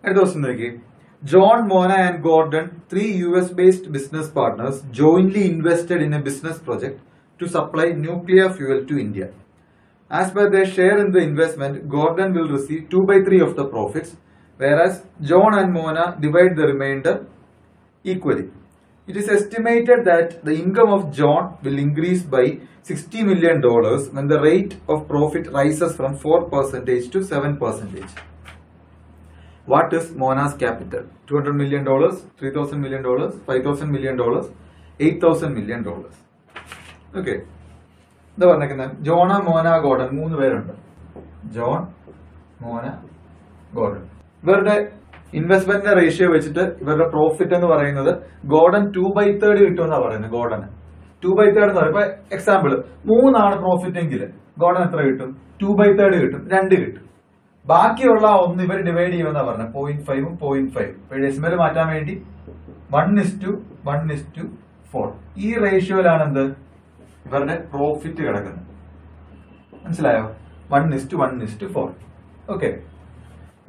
അടുത്ത ദിവസം നോക്കി. John, Mona and Gordon, three US-based business partners, jointly invested in a business project to supply nuclear fuel to India. As per their share in the investment, Gordon will receive 2/3 of the profits, whereas John and Mona divide the remainder equally. It is estimated that the income of John will increase by $60 million when the rate of profit rises from 4% to 7%. What is Mona's capital? $200 million, $3,000 million, $5,000 million, $8,000 million. Okay. എന്താ പറഞ്ഞേക്കുന്നത്? ജോണ, മോന, Gordon, 3 പേരുണ്ട്. John, മോന, Gordon. ഇവരുടെ ഇൻവെസ്റ്റ്മെന്റിന്റെ ratio വെച്ചിട്ട് ഇവരുടെ profit എന്ന് പറയുന്നത് Gordon 2/3 കിട്ടുമെന്നാണ് പറയുന്നത്. ഗോർഡന് 2/3 എന്ന് പറയുമ്പോൾ എക്സാമ്പിൾ 3 പ്രോഫിറ്റ് എങ്കിൽ ഗോർഡൻ എത്ര കിട്ടും? 2/3 കിട്ടും, 2 കിട്ടും. ബാക്കിയുള്ള 1 ഇവർ ഡിവൈഡ് ചെയ്യുമെന്നാ പറഞ്ഞത്. 0.5 0.5 ഡെസിമൽ മാറ്റാൻ വേണ്ടി 1:1:4 ഈ റേഷ്യോയിലാണ് എന്ത് ഇവരുടെ പ്രോഫിറ്റ് കിടക്കുന്നത്. മനസ്സിലായോ? 1:1:4. ഓക്കെ,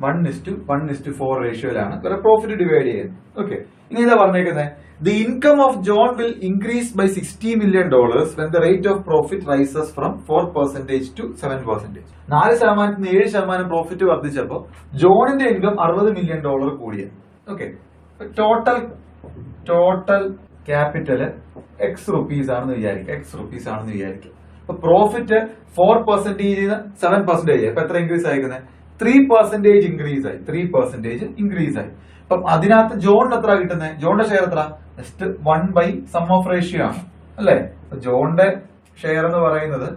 1:1:4 റേഷ്യോയിലാണ് ഇവരുടെ പ്രോഫിറ്റ് ഡിവൈഡ് ചെയ്യുന്നത്. ഓക്കെ, ഇനി ഇതാ പറഞ്ഞേക്കുന്നത് the income of John will increase by $60 million when the rate of profit rises from 4% to 7%. 4% 7% profit വർദ്ധിച്ചപ്പോൾ ജോണിന്റെ ഇൻകം $60 million കൂടിയാണ്. Okay, total capital X rupees ആണെന്ന് വിചാരിക്കും. അപ്പൊ പ്രോഫിറ്റ് 4% 7%. അപ്പൊ എത്ര ഇൻക്രീസ് ആയിരിക്കുന്നത്? 3% ഇൻക്രീസ് ആയി. അപ്പം അതിനകത്ത് ജോണിന് എത്ര കിട്ടുന്നത്? ജോണിന്റെ ഷെയർ എത്ര? ജസ്റ്റ് 1/sum of ratio ആണ് അല്ലെ? ജോണിന്റെ ഷെയർ എന്ന് പറയുന്നത്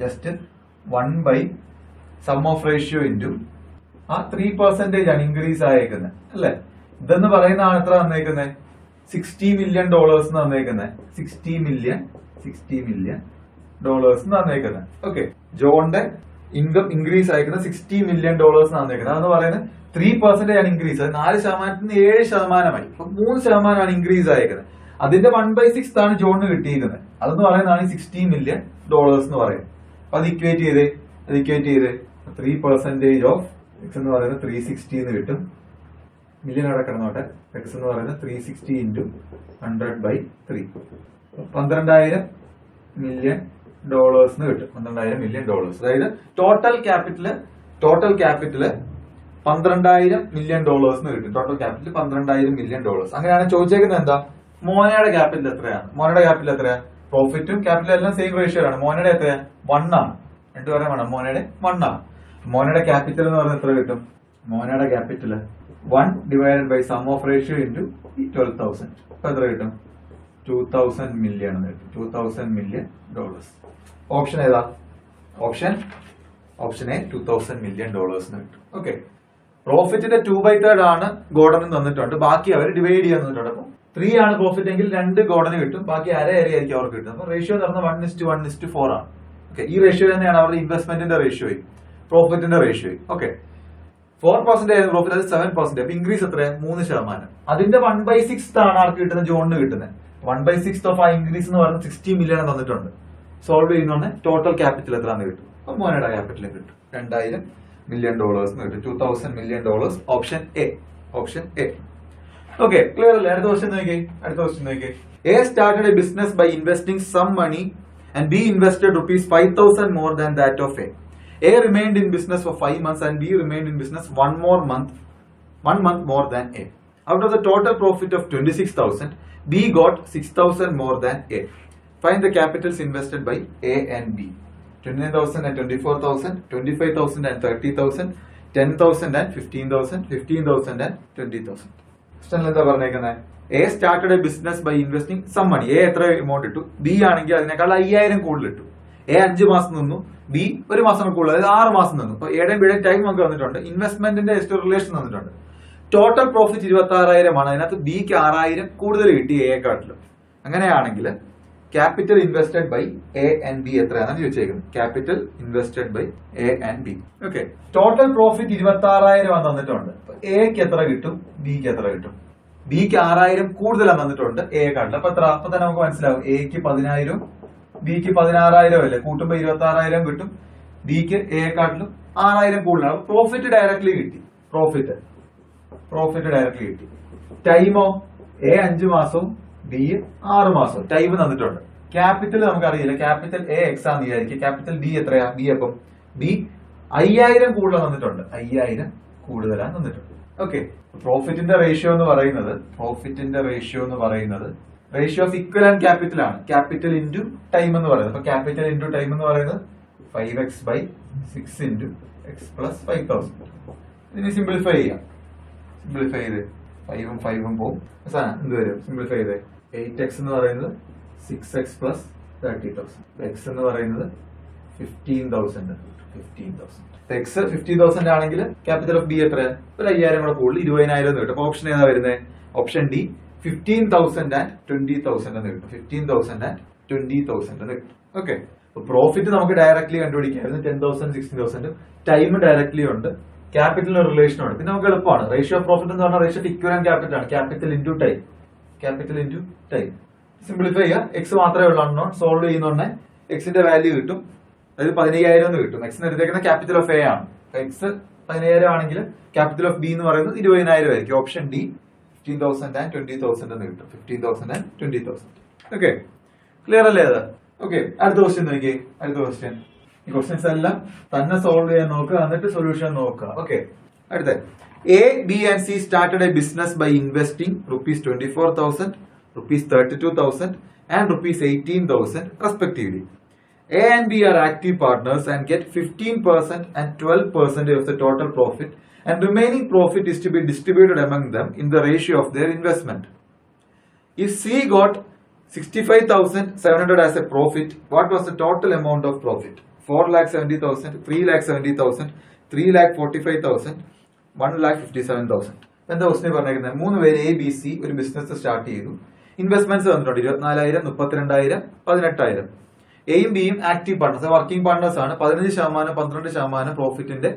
just 1/sum of ratio into ആ 3% ആണ് ഇൻക്രീസ് ആയേക്കുന്നത് അല്ലെ? ഇതെന്ന് പറയുന്ന ആണ് എത്ര തന്നേക്കുന്നത്? $60 million തന്നേക്കുന്നത്. $60 million തന്നേക്കുന്നത്. ഓക്കെ, ജോണിന്റെ ഇൻകം ഇൻക്രീസ് ആയിരിക്കുന്നത് $60 million തന്നേക്കുന്നത്. അതെന്ന് പറയുന്നത് 3% ആണ് ഇൻക്രീസ്. 4% 7%. അപ്പൊ 3% ഇൻക്രീസ് ആയിരിക്കുന്നത്. അതിന്റെ 1/6 ആണ് ജോണിന് കിട്ടിയിരിക്കുന്നത്. അതെന്ന് പറയുന്നതാണ് $60 million എന്ന് പറയുന്നത്. അപ്പൊ അത് ഇക്വേറ്റ് ചെയ്തേ 3% ഓഫ് എക്സ് എന്ന് പറയുന്നത് 360 എന്ന് കിട്ടും. മില്യൺ അവിടെ കിടന്നോട്ടെ. എക്സ് എന്ന് പറയുന്നത് 360 ഇൻറ്റു 100/3 $12,000 million എന്ന് കിട്ടും. $12,000 million. അതായത് ടോട്ടൽ ക്യാപിറ്റല് $12,000 million എന്ന് കിട്ടും. Total capital $12,000 million. അങ്ങനെയാണ് ചോദിച്ചേക്കുന്നത്. എന്താ മോനയുടെ ക്യാപിറ്റൽ എത്രയാണ്? പ്രോഫിറ്റും ക്യാപിറ്റലും എല്ലാം സെയിം റേഷ്യോ ആണ്. മോനയുടെ എത്രയാണ്? 1 ആണ്. 2 പറയാൻ വേണം. മോനയുടെ 1 ആണ്. മോനയുടെ ക്യാപിറ്റൽ എന്ന് പറയുന്നത് എത്ര കിട്ടും? മോനയുടെ capital 1/sum of ratio into 12,000. അപ്പൊ എത്ര കിട്ടും? 2,000 million എന്ന് കിട്ടും. $2,000 million. ഓപ്ഷൻ ഏതാ? ഓപ്ഷൻ എ $2,000 million എന്ന് കിട്ടും. ഓക്കെ, പ്രോഫിറ്റിന്റെ 2/3 ആണ് ഗോർഡന് തന്നിട്ടുണ്ട്. ബാക്കി അവർ ഡിവൈഡ് ചെയ്യാൻ തന്നിട്ടുണ്ട്. അപ്പൊ 3 ആണ് പ്രോഫിറ്റ് എങ്കിൽ 2 ഗോർഡന് കിട്ടും. ബാക്കി അര ആയിരിക്കും അവർക്ക് കിട്ടും. അപ്പൊ റേഷ്യോ എന്ന് പറഞ്ഞാൽ 1:1:4 ആണ്. ഓക്കെ, ഈ റേഷ്യോ തന്നെയാണ് അവരുടെ ഇൻവെസ്റ്റ്മെന്റിന്റെ റേഷ്യോയും പ്രോഫിറ്റിന്റെ റേഷ്യോയും. ഓക്കെ, 4% ആയിരുന്നു പ്രോഫിറ്റ്, അത് 7%. അപ്പൊ ഇൻക്രീസ് എത്രയാണ്? 3%. അതിന്റെ 1/6 ആണ് ആർക്ക് കിട്ടുന്നത്? ജോണിന് കിട്ടുന്നത്. 1/6 ഓഫ് ആ ഇൻക്രീസ് എന്ന് പറഞ്ഞാൽ $60 million തന്നിട്ടുണ്ട്. സോൾവ് ചെയ്യുന്നോണ്ട് ടോട്ടൽ ക്യാപിറ്റൽ എത്രയാന്ന് കിട്ടും? അപ്പൊ മോനയുടെ ക്യാപിറ്റൽ കിട്ടും $2,000 million എന്ന് കിട്ടും. $2,000 million. Option A. Okay, clear അല്ലേ? അടുത്ത ക്വസ്റ്റ്യൻ നോക്കിയേ. A started a business by investing some money and B invested ₹5,000 more than that of A. A remained in business for 5 months and B remained in business one month more than A. Out of the total profit of 26,000, B got 6,000 more than A. Find the capitals invested by A and B. 29,000 and 24,000, 25,000 and 30,000, 10,000 and 15,000, 15,000 and 20,000. എന്താ പറഞ്ഞേക്കുന്നത്? A started a business by investing some money. A എത്ര amount ഇട്ടു? B ആണെങ്കിൽ അതിനേക്കാൾ 5,000 കൂടുതൽ ഇട്ടു. A 5 മാസം നിന്നു, B 1 മാസം കൂടുതൽ, അതായത് 6 മാസം നിന്നു. അപ്പൊ എയുടെയും ബിയുടെയും ടൈം നമുക്ക് വന്നിട്ടുണ്ട്. ഇൻവെസ്റ്റ്മെന്റിന്റെ റിലേഷൻ വന്നിട്ടുണ്ട്. ടോട്ടൽ പ്രോഫിറ്റ് 26,000 ആണ്. അതിനകത്ത് ബിക്ക് 6,000 കൂടുതൽ കിട്ടി എക്കാട്ടിലും. അങ്ങനെയാണെങ്കിൽ capital invested by A and B എത്രയാണെന്ന് ചോദിച്ചേക്കുന്നത്. Capital invested by A and B. Okay, total profit 26,000 തന്നിട്ടുണ്ട്. എക്ക് എത്ര കിട്ടും? ബിക്ക് എത്ര കിട്ടും? ബിക്ക് 6,000 കൂടുതലാണ് തന്നിട്ടുണ്ട് എക്കാട്ടിൽ. അപ്പൊ എത്ര? അപ്പൊ തന്നെ നമുക്ക് മനസ്സിലാവും. എക്ക് 10,000, ബിക്ക് 16,000 അല്ലേ? കൂട്ടുമ്പോ 26,000 കിട്ടും. ബിക്ക് എക്കാട്ടിലും 6,000 കൂടുതലാണ്. പ്രോഫിറ്റ് ഡയറക്ട്ലി കിട്ടി. പ്രോഫിറ്റ് പ്രോഫിറ്റ് ഡയറക്ട്ലി കിട്ടി. ടൈമോ എ 5 മാസവും ബി 6 മാസവും ടൈം തന്നിട്ടുണ്ട്. ക്യാപിറ്റൽ നമുക്കറിയില്ല, ക്യാപിറ്റൽ എ എക്സ് ആണെന്ന് വിചാരിക്കും. ക്യാപിറ്റൽ ബി എത്രയാ? ബി അപ്പം ബി 5000 കൂടുതൽ തന്നിട്ടുണ്ട്, 5000 കൂടുതലാണ് തന്നിട്ടുണ്ട്. ഓക്കെ, പ്രോഫിറ്റിന്റെ റേഷ്യോ എന്ന് പറയുന്നത് റേഷ്യോ ഓഫ് ഇക്വലന്റ് ക്യാപിറ്റൽ ആണ്. ക്യാപിറ്റൽ ഇൻറ്റു ടൈം എന്ന് പറയുന്നത്. അപ്പൊ ക്യാപിറ്റൽ ഇൻറ്റു ടൈം എന്ന് പറയുന്നത് 5x/6 ഇൻറ്റു എക്സ് പ്ലസ് 5000. ഇതിനെ സിംപ്ലിഫൈ ചെയ്യാം. സിംപ്ലിഫൈ ചെയ്ത് 5ഉം 5ഉം പോകും. എന്ത് വരും? സിംപ്ലിഫൈ ചെയ്ത് 8x എന്ന് പറയുന്നത് 6x പ്ലസ് 30,000. എക്സ് എന്ന് പറയുന്നത് 15,000. എക്സ് 50,000 ആണെങ്കിൽ ക്യാപിറ്റൽ ഓഫ് ബി എത്ര? ഒരു 5000 കൂടെ കൂടുതൽ 20,000 എന്ന് കിട്ടും. അപ്പൊ ഓപ്ഷൻ ഏതാ വരുന്നത്? ഓപ്ഷൻ ഡി 15,000 and 20,000 എന്ന് കിട്ടും. 15,000 and 20,000 എന്ന് കിട്ടും. ഓക്കെ, പ്രോഫിറ്റ് നമുക്ക് ഡയറക്ട്ലി കണ്ടുപിടിക്കായിരുന്നു. 10,000 16,000. ടൈം ഡയറക്ട്ലി ഉണ്ട്, ക്യാപിറ്റലിന് റിലേഷൻ ഉണ്ട്. പിന്നെ നമുക്ക് എളുപ്പമാണ്. റേഷ്യോ ഓഫ് പ്രോഫിറ്റ് എന്ന് പറഞ്ഞാൽ റേഷ്യോ ഓഫ് ഇക്വലന്റ് ക്യാപിറ്റൽ ആണ്. Capital into time. സിംപ്ലിഫൈ ചെയ്യുക. എക്സ് മാത്രമേ ഉള്ളൂ അൺനോൺ. സോൾവ് ചെയ്യുന്നോണ്ടേ എക്സിന്റെ വാല്യൂ കിട്ടും. അതായത് 15,000 എന്ന് കിട്ടും. എക്സിന് എടുത്തേക്കുന്ന ക്യാപിറ്റൽ ഓഫ് എ ആണ്. എക്സ് 15,000 ആണെങ്കിൽ ക്യാപിറ്റൽ ഓഫ് ബി എന്ന് പറയുന്നത് 20,000 ആയിരിക്കും. ഓപ്ഷൻ ഡി 15,000 and 20,000 എന്ന് കിട്ടും. 15,000 and 20,000. ഓക്കെ, ക്ലിയർ അല്ലേ അത്? ഓക്കെ, അടുത്ത ക്വസ്റ്റ്യൻ നോക്കിയേ. ഈ ക്വസ്റ്റ്യൻസ് എല്ലാം തന്നെ സോൾവ് ചെയ്യാൻ നോക്കുക, എന്നിട്ട് സൊല്യൂഷൻ നോക്കുക. ഓക്കെ, അടുത്ത A, B and C started a business by investing ₹24,000, ₹32,000 and ₹18,000 respectively. A and B are active partners and get 15% and 12% of the total profit, and remaining profit is to be distributed among them in the ratio of their investment. If C got 65,700 as a profit, what was the total amount of profit? 4,70,000, 3,70,000, 3,45,000, 1,57,000. എന്താ question പറഞ്ഞേക്കുന്നത്? 3 പേര് A B C ഒരു business start ചെയ്തു. Investments വന്നിട്ടുണ്ട് 24,000, 32,000, 18,000. എയും ബിയും active partners, working partners ആണ്. 15%, 12% പ്രോഫിറ്റിന്റെ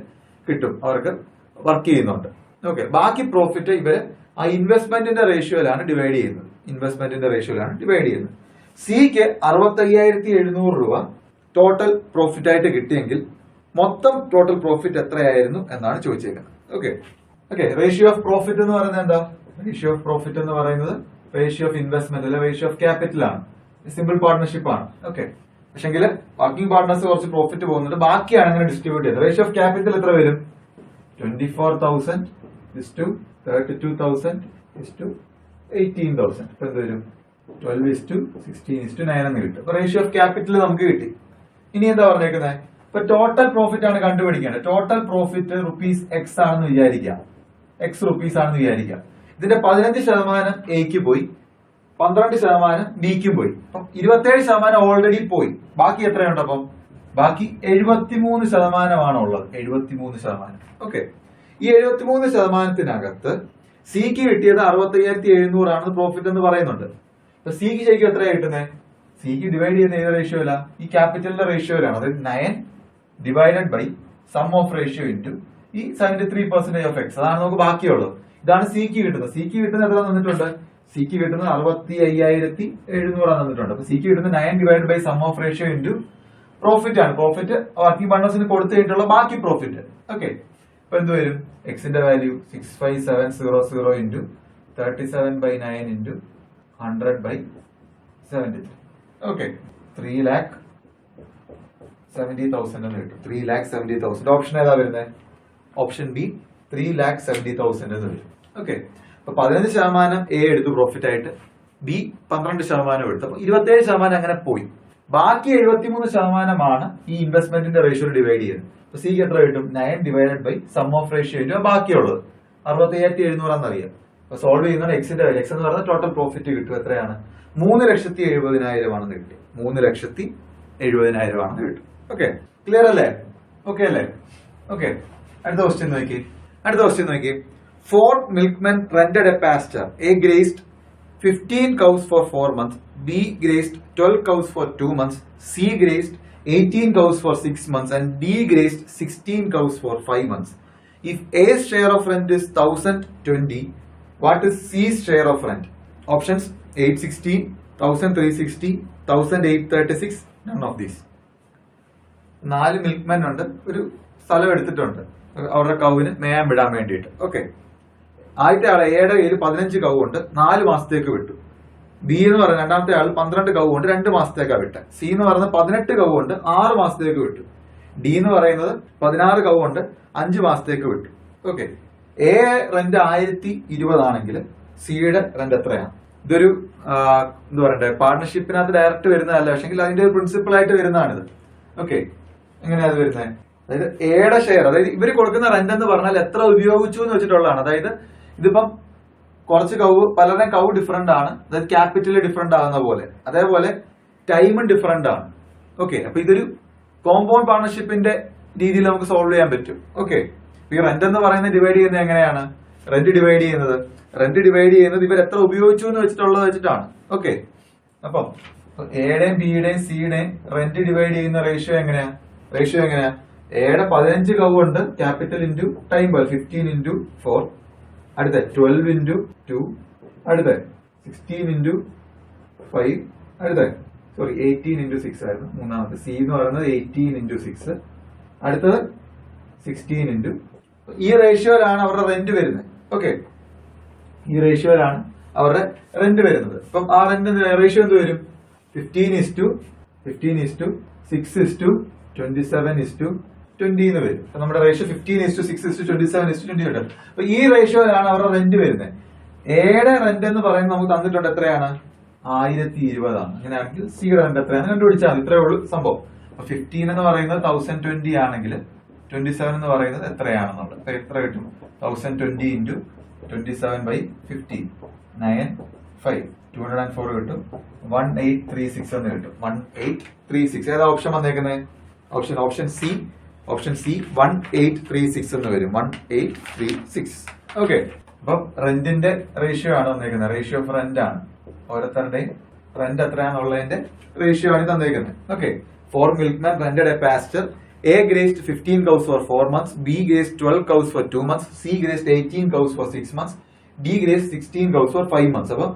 കിട്ടും, അവർക്ക് വർക്ക് ചെയ്യുന്നുണ്ട്. ഓക്കെ, ബാക്കി പ്രോഫിറ്റ് ഇവര് ആ ഇൻവെസ്റ്റ്മെന്റിന്റെ റേഷ്യോയിലാണ് ഡിവൈഡ് ചെയ്യുന്നത്. സിക്ക് 65,700 രൂപ ടോട്ടൽ പ്രോഫിറ്റ് ആയിട്ട് കിട്ടിയെങ്കിൽ മൊത്തം ടോട്ടൽ പ്രോഫിറ്റ് എത്രയായിരുന്നു എന്നാണ് ചോദിച്ചേക്കുന്നത്. ഓക്കെ, റേഷ്യോ ഓഫ് പ്രോഫിറ്റ് എന്ന് പറയുന്നത് എന്താ? റേഷ്യോ ഓഫ് പ്രോഫിറ്റ് എന്ന് പറയുന്നത് റേഷ്യോ ഓഫ് ഇൻവെസ്റ്റ്മെന്റ് അല്ലെ റേഷ്യോ ഓഫ് ക്യാപിറ്റൽ ആണ്. സിമ്പിൾ പാർട്ണർഷിപ്പ് ആണ്. ഓക്കെ, പക്ഷെങ്കിൽ വർക്കിംഗ് പാർട്ട്നേഴ്സ് കുറച്ച് പ്രോഫിറ്റ് പോകുന്നുണ്ട്, ബാക്കിയാണ് അങ്ങനെ ഡിസ്ട്രിബ്യൂട്ട് ചെയ്തത്. റേഷ്യോ ഓഫ് ക്യാപിറ്റൽ എത്ര വരും? 24,000 to 32,000 to 18,000. ഇപ്പൊ എന്ത് വരും? 12 to 16 to 9 എന്ന് കിട്ടും. അപ്പൊ റേഷ്യോ ഓഫ് ക്യാപിറ്റൽ നമുക്ക് കിട്ടി. ഇനി എന്താ പറഞ്ഞേക്കുന്നത്? ഇപ്പൊ ടോട്ടൽ പ്രോഫിറ്റ് ആണ് കണ്ടുപിടിക്കേണ്ടത്. ടോട്ടൽ പ്രോഫിറ്റ് റുപ്പീസ് എക്സ് ആണെന്ന് വിചാരിക്കാം. ഇതിന്റെ 15% എക്ക് പോയി, 12% ബിക്കും പോയി. അപ്പം 27% ഓൾറെഡി പോയി. ബാക്കി എത്രയുണ്ട്? അപ്പം ബാക്കി 73% ഉള്ളത്. 73%. ഓക്കെ, ഈ 73%-നകത്ത് സിക്ക് കിട്ടിയത് 65,700 ആണെന്ന് പ്രോഫിറ്റ് എന്ന് പറയുന്നുണ്ട്. അപ്പൊ സിക്ക് ശരിക്കും എത്രയാണ് കിട്ടുന്നത്? സിക്ക് ഡിവൈഡ് ചെയ്യുന്ന ഏത് റേഷ്യോയിലാ? ഈ ക്യാപിറ്റലിന്റെ റേഷ്യോയിലാണ്. അതായത് 9 divided by sum of ratio into ഈ 73% ഓഫ് എക്സ്. അതാണ് നമുക്ക് ബാക്കിയുള്ളത്. ഇതാണ് സിക്ക് കിട്ടുന്നത്. സിക്ക് കിട്ടുന്നത് എത്ര തന്നിട്ടുണ്ട്? സിക്ക് കിട്ടുന്നത് 65,700 തന്നിട്ടുണ്ട്. അപ്പൊ സിക്ക് കിട്ടുന്നത് 9 divide by sum of ratio into profit ആണ്. പ്രോഫിറ്റ് വർക്കിംഗ് പാർട്ട്നേഴ്സിന് കൊടുത്തു കഴിഞ്ഞിട്ടുള്ള ബാക്കി പ്രോഫിറ്റ്. ഓക്കെ, അപ്പൊ എന്ത് വരും? എക്സിന്റെ വാല്യൂ 65,700 ഇൻറ്റു 37/9 ഇൻറ്റു 100/73. ഓക്കെ, 3,70,000 എന്ന് കിട്ടും. 3,70,000. ഓപ്ഷൻ ഏതാ വരുന്നത്? ഓപ്ഷൻ ബി 3,70,000 എന്ന് വരും. ഓക്കെ, അപ്പൊ 15% എ എടുത്തു പ്രോഫിറ്റ് ആയിട്ട്, ബി 12% എടുത്തു. അപ്പൊ 27% അങ്ങനെ പോയി. ബാക്കി 73% ഈ ഇൻവെസ്റ്റ്മെന്റിന്റെ റേഷ്യോ ഡിവൈഡ് ചെയ്യുന്നത്. അപ്പൊ സിക്ക് എത്ര കിട്ടും? 9 divided by sum of ratio into ബാക്കിയുള്ളത് 65,700 എന്നറിയാം. അപ്പൊ സോൾവ് ചെയ്യുന്ന എക്സിന്റെ വാല്യൂ, എക്സ് എന്ന് പറഞ്ഞാൽ ടോട്ടൽ പ്രോഫിറ്റ് കിട്ടും. എത്രയാണ്? 3,70,000 ആണെന്ന് കിട്ടി. 3,70,000 ആണെന്ന് കിട്ടും. ഓക്കെ, ക്ലിയർ അല്ലേ? ഓക്കെ അല്ലേ? ഓക്കെ, അടുത്ത ക്വസ്റ്റ്യൻ നോക്കി. 4 milkmen rented a pasture. A grazed 15 cows for 4 months. B grazed 12 cows for 2 months. C grazed 18 cows for 6 months. And D grazed 16 cows for 5 months. If A's share of rent is 1,020, what is C's share of rent? Options 860, 1,360, 1,836. None of these. 4 മിൽക്ക്മെൻ ഉണ്ട്. ഒരു സ്ഥലം എടുത്തിട്ടുണ്ട് അവരുടെ കൗവിന് മേയാൻ വിടാൻ വേണ്ടിയിട്ട്. Okay, ആദ്യത്തെ ആൾ എയുടെ കയ്യിൽ 15 കൗ കൊണ്ട് 4 മാസത്തേക്ക് വിട്ടു. ബി എന്ന് പറയുന്ന രണ്ടാമത്തെ ആൾ 12 കൗ കൊണ്ട് 2 മാസത്തേക്കാണ് വിട്ടത്. സി എന്ന് പറയുന്നത് 18 കൗ കൊണ്ട് 6 മാസത്തേക്ക് വിട്ടു. ഡി എന്ന് പറയുന്നത് 16 കൗ കൊണ്ട് 5 മാസത്തേക്ക് വിട്ടു. ഓക്കെ, എ റെന്റ് 1020 ആണെങ്കിൽ സിയുടെ റെന്റ് എത്രയാണ്? ഇതൊരു എന്താ പറയണ്ടേ, പാർട്ണർഷിപ്പിനകത്ത് ഡയറക്റ്റ് വരുന്നതല്ല, പക്ഷെ അതിന്റെ ഒരു പ്രിൻസിപ്പിൾ ആയിട്ട് വരുന്നതാണിത്. ഓക്കെ, എങ്ങനെയാ അത് വരുന്നത്? അതായത് എയുടെ ഷെയർ, അതായത് ഇവർ കൊടുക്കുന്ന റെന്റ് എന്ന് പറഞ്ഞാൽ എത്ര ഉപയോഗിച്ചു എന്ന് വെച്ചിട്ടുള്ളതാണ്. അതായത് ഇതിപ്പം കുറച്ച് കൗ, പലരുടെയും കൗ ഡിഫറെന്റ് ആണ്, അതായത് ക്യാപിറ്റൽ ഡിഫറെന്റ് ആകുന്ന പോലെ, അതേപോലെ ടൈമും ഡിഫറെന്റ് ആണ്. ഓക്കെ, അപ്പൊ ഇതൊരു കോമ്പൗണ്ട് പാർട്ണർഷിപ്പിന്റെ രീതിയിൽ നമുക്ക് സോൾവ് ചെയ്യാൻ പറ്റും. ഓക്കെ, ഈ റെന്റ് എന്ന് പറയുന്നത് ഡിവൈഡ് ചെയ്യുന്നത് എങ്ങനെയാണ്? റെന്റ് ഡിവൈഡ് ചെയ്യുന്നത് ഇവർ എത്ര ഉപയോഗിച്ചു എന്ന് വെച്ചിട്ടുള്ളത് വെച്ചിട്ടാണ്. ഓക്കെ, അപ്പം എയുടെയും ബിയുടെയും സിയുടെയും റെന്റ് ഡിവൈഡ് ചെയ്യുന്ന റേഷ്യോ എങ്ങനെയാ? എയുടെ 15 കൗ ഉണ്ട്, ക്യാപിറ്റൽ ഇൻറ്റു ടൈം 15 ഇൻറ്റു 4, അടുത്ത 12 ഇൻറ്റു 2, അടുത്ത 16 ഇൻറ്റു 5, അടുത്ത 18 ഇൻറ്റു 6 ആയിരുന്നു മൂന്നാമത്തെ. സി എന്ന് പറയുന്നത് 18 ഇൻറ്റു 6, അടുത്തത് 16 ഇൻറ്റു. ഈ റേഷ്യോയിലാണ് അവരുടെ റെന്റ് വരുന്നത്. ഓക്കെ, ഈ റേഷ്യോയിലാണ് അവരുടെ റെന്റ് വരുന്നത്. അപ്പം ആ റെന്റ് റേഷ്യോ എന്ത് വരും? 15:6:27:20 എന്ന് വരും. അപ്പൊ നമ്മുടെ റേഷ്യോ 15:6:27:20 ഉണ്ട്. അപ്പൊ ഈ റേഷ്യോയിലാണ് അവരുടെ റെന്റ് വരുന്നത്. എയുടെ റെന്റ് എന്ന് പറയുന്നത് നമുക്ക് തന്നിട്ടുണ്ട് എത്രയാണ്? 1020 ആണ്. അങ്ങനെയാണെങ്കിൽ സിയുടെ റെന്റ് എത്രയാണ് കണ്ടുപിടിച്ചാൽ മതി. ഇത്രയേ ഉള്ളൂ സംഭവം. അപ്പൊ 15 എന്ന് പറയുന്നത് 1020 ആണെങ്കിൽ 27 എന്ന് പറയുന്നത് എത്രയാണെന്നുള്ളത്. അപ്പൊ എത്ര കിട്ടും? 1020 ഇൻറ്റു 27/15 9/5 204 കിട്ടും. 1836 എന്ന് കിട്ടും. 1836. ഏതാ ഓപ്ഷൻ വന്നേക്കുന്നത്? ഓപ്ഷൻ സി 1836 എന്ന് വരും. 1836. ഓക്കെ, അപ്പൊ റെന്റിന്റെ റേഷ്യോ ആണ് വന്നേക്കുന്നത്. റേഷ്യോ ഓഫ് റെന്റ് ആണ്. ഓരോരുത്തരുടെയും റെന്റ് എത്രയാണെന്നുള്ളതിന്റെ റേഷ്യോ ആണ് തന്നേക്കുന്നത്. Okay, 4 milkmen rented a pasture. A grazed 15 cows for 4 months, B grazed 12 cows for 2 months, C grazed 18 cows for 6 months, D grazed 16 cows for 5 months. അപ്പൊ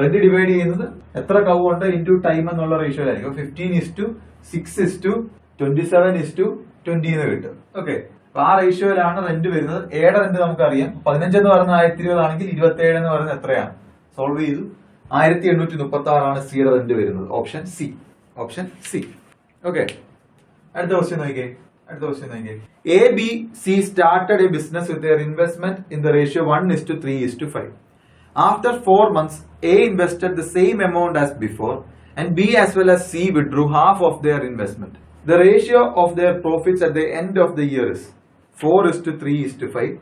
rent divide ചെയ്യുന്നത് എത്ര കൗ ഉണ്ട് into time എന്നുള്ള ratio ആയിരിക്കും. 15:6:27:20 എന്ന് കിട്ടും. ഓക്കെ, അപ്പൊ ആ റേഷ്യോയിലാണ് റെന്റ് വരുന്നത്. എയുടെ റെന്റ് നമുക്കറിയാം. 15 എന്ന് പറയുന്നത് 1020 ആണെങ്കിൽ 27 എന്ന് പറയുന്നത് എത്രയാണ്? സോൾവ് ചെയ്തു. 1836 ആണ് സിയുടെ റെന്റ് വരുന്നത്. Option C. ഓക്കെ, അടുത്ത ക്വസ്റ്റ്യൻ നോക്കിയേ. A, B, C started a business with their investment in the ratio 1:3:5. After 4 months, A invested the same amount as before, and B as well as C withdrew half of their investment. The ratio of their profits at the end of the year is 4:3:5,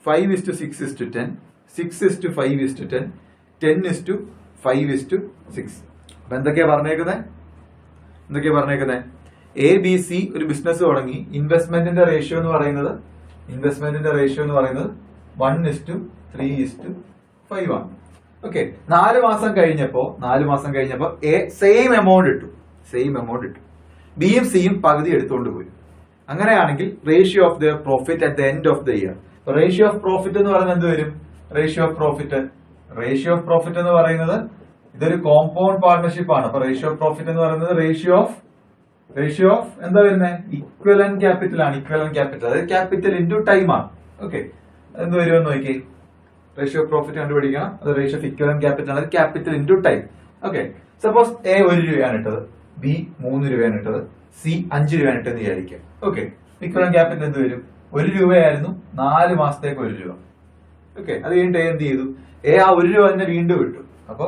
5:6:10, 6:5:10, 10:5:6. അപ്പൊ എന്തൊക്കെയാ പറഞ്ഞേക്കുന്നത്? A B C ഒരു business തുടങ്ങി. ഇൻവെസ്റ്റ്മെന്റിന്റെ ratio എന്ന് പറയുന്നത് 1:3:5 ആണ്. Okay, 4 മാസം കഴിഞ്ഞപ്പോ എ സെയിം എമൗണ്ട് ഇട്ടു. ബിയും സിയും പകുതി എടുത്തുകൊണ്ട് പോയി. അങ്ങനെയാണെങ്കിൽ ratio of the profit at the end of the year. Ratio of profit എന്ന് പറയുന്നത് എന്ത് വരും? റേഷ്യോ ഓഫ് പ്രോഫിറ്റ് എന്ന് പറയുന്നത് ഇതൊരു കോമ്പൗണ്ട് പാർട്ണർഷിപ്പ് ആണ്. അപ്പൊ റേഷ്യോ ഓഫ് പ്രോഫിറ്റ് എന്ന് പറയുന്നത് റേഷ്യോ ഓഫ് എന്താ വരുന്നത്? ഇക്വലന്റ് ക്യാപിറ്റൽ ആണ്. അതായത് ക്യാപിറ്റൽ ഇൻറ്റു ടൈം ആണ്. ഓക്കെ, എന്ത് വരുമെന്ന് നോക്കി. റേഷ്യോ ഓഫ് പ്രോഫിറ്റ് കണ്ടുപിടിക്കണം. അത് റേഷ്യോ ഓഫ് ഇക്വലന്റ് ക്യാപിറ്റൽ ആണ്. Capital into time. Okay, suppose A 1 രൂപയാണ് ഇട്ടത്, ബി 3 രൂപയാണ് ഇട്ടത്, സി 5 രൂപയാണ് ഇട്ടെന്ന് വിചാരിക്കാം. ഓക്കെ, ഇക്വലന്റ് ക്യാപിറ്റൽ എന്ത് വരും? 1 രൂപയായിരുന്നു, 4 മാസത്തേക്ക് 1 രൂപ. ഓക്കെ, അത് കഴിഞ്ഞിട്ട് എന്ത് ചെയ്തു? എ ആ 1 രൂപ തന്നെ വീണ്ടും വിട്ടു. അപ്പൊ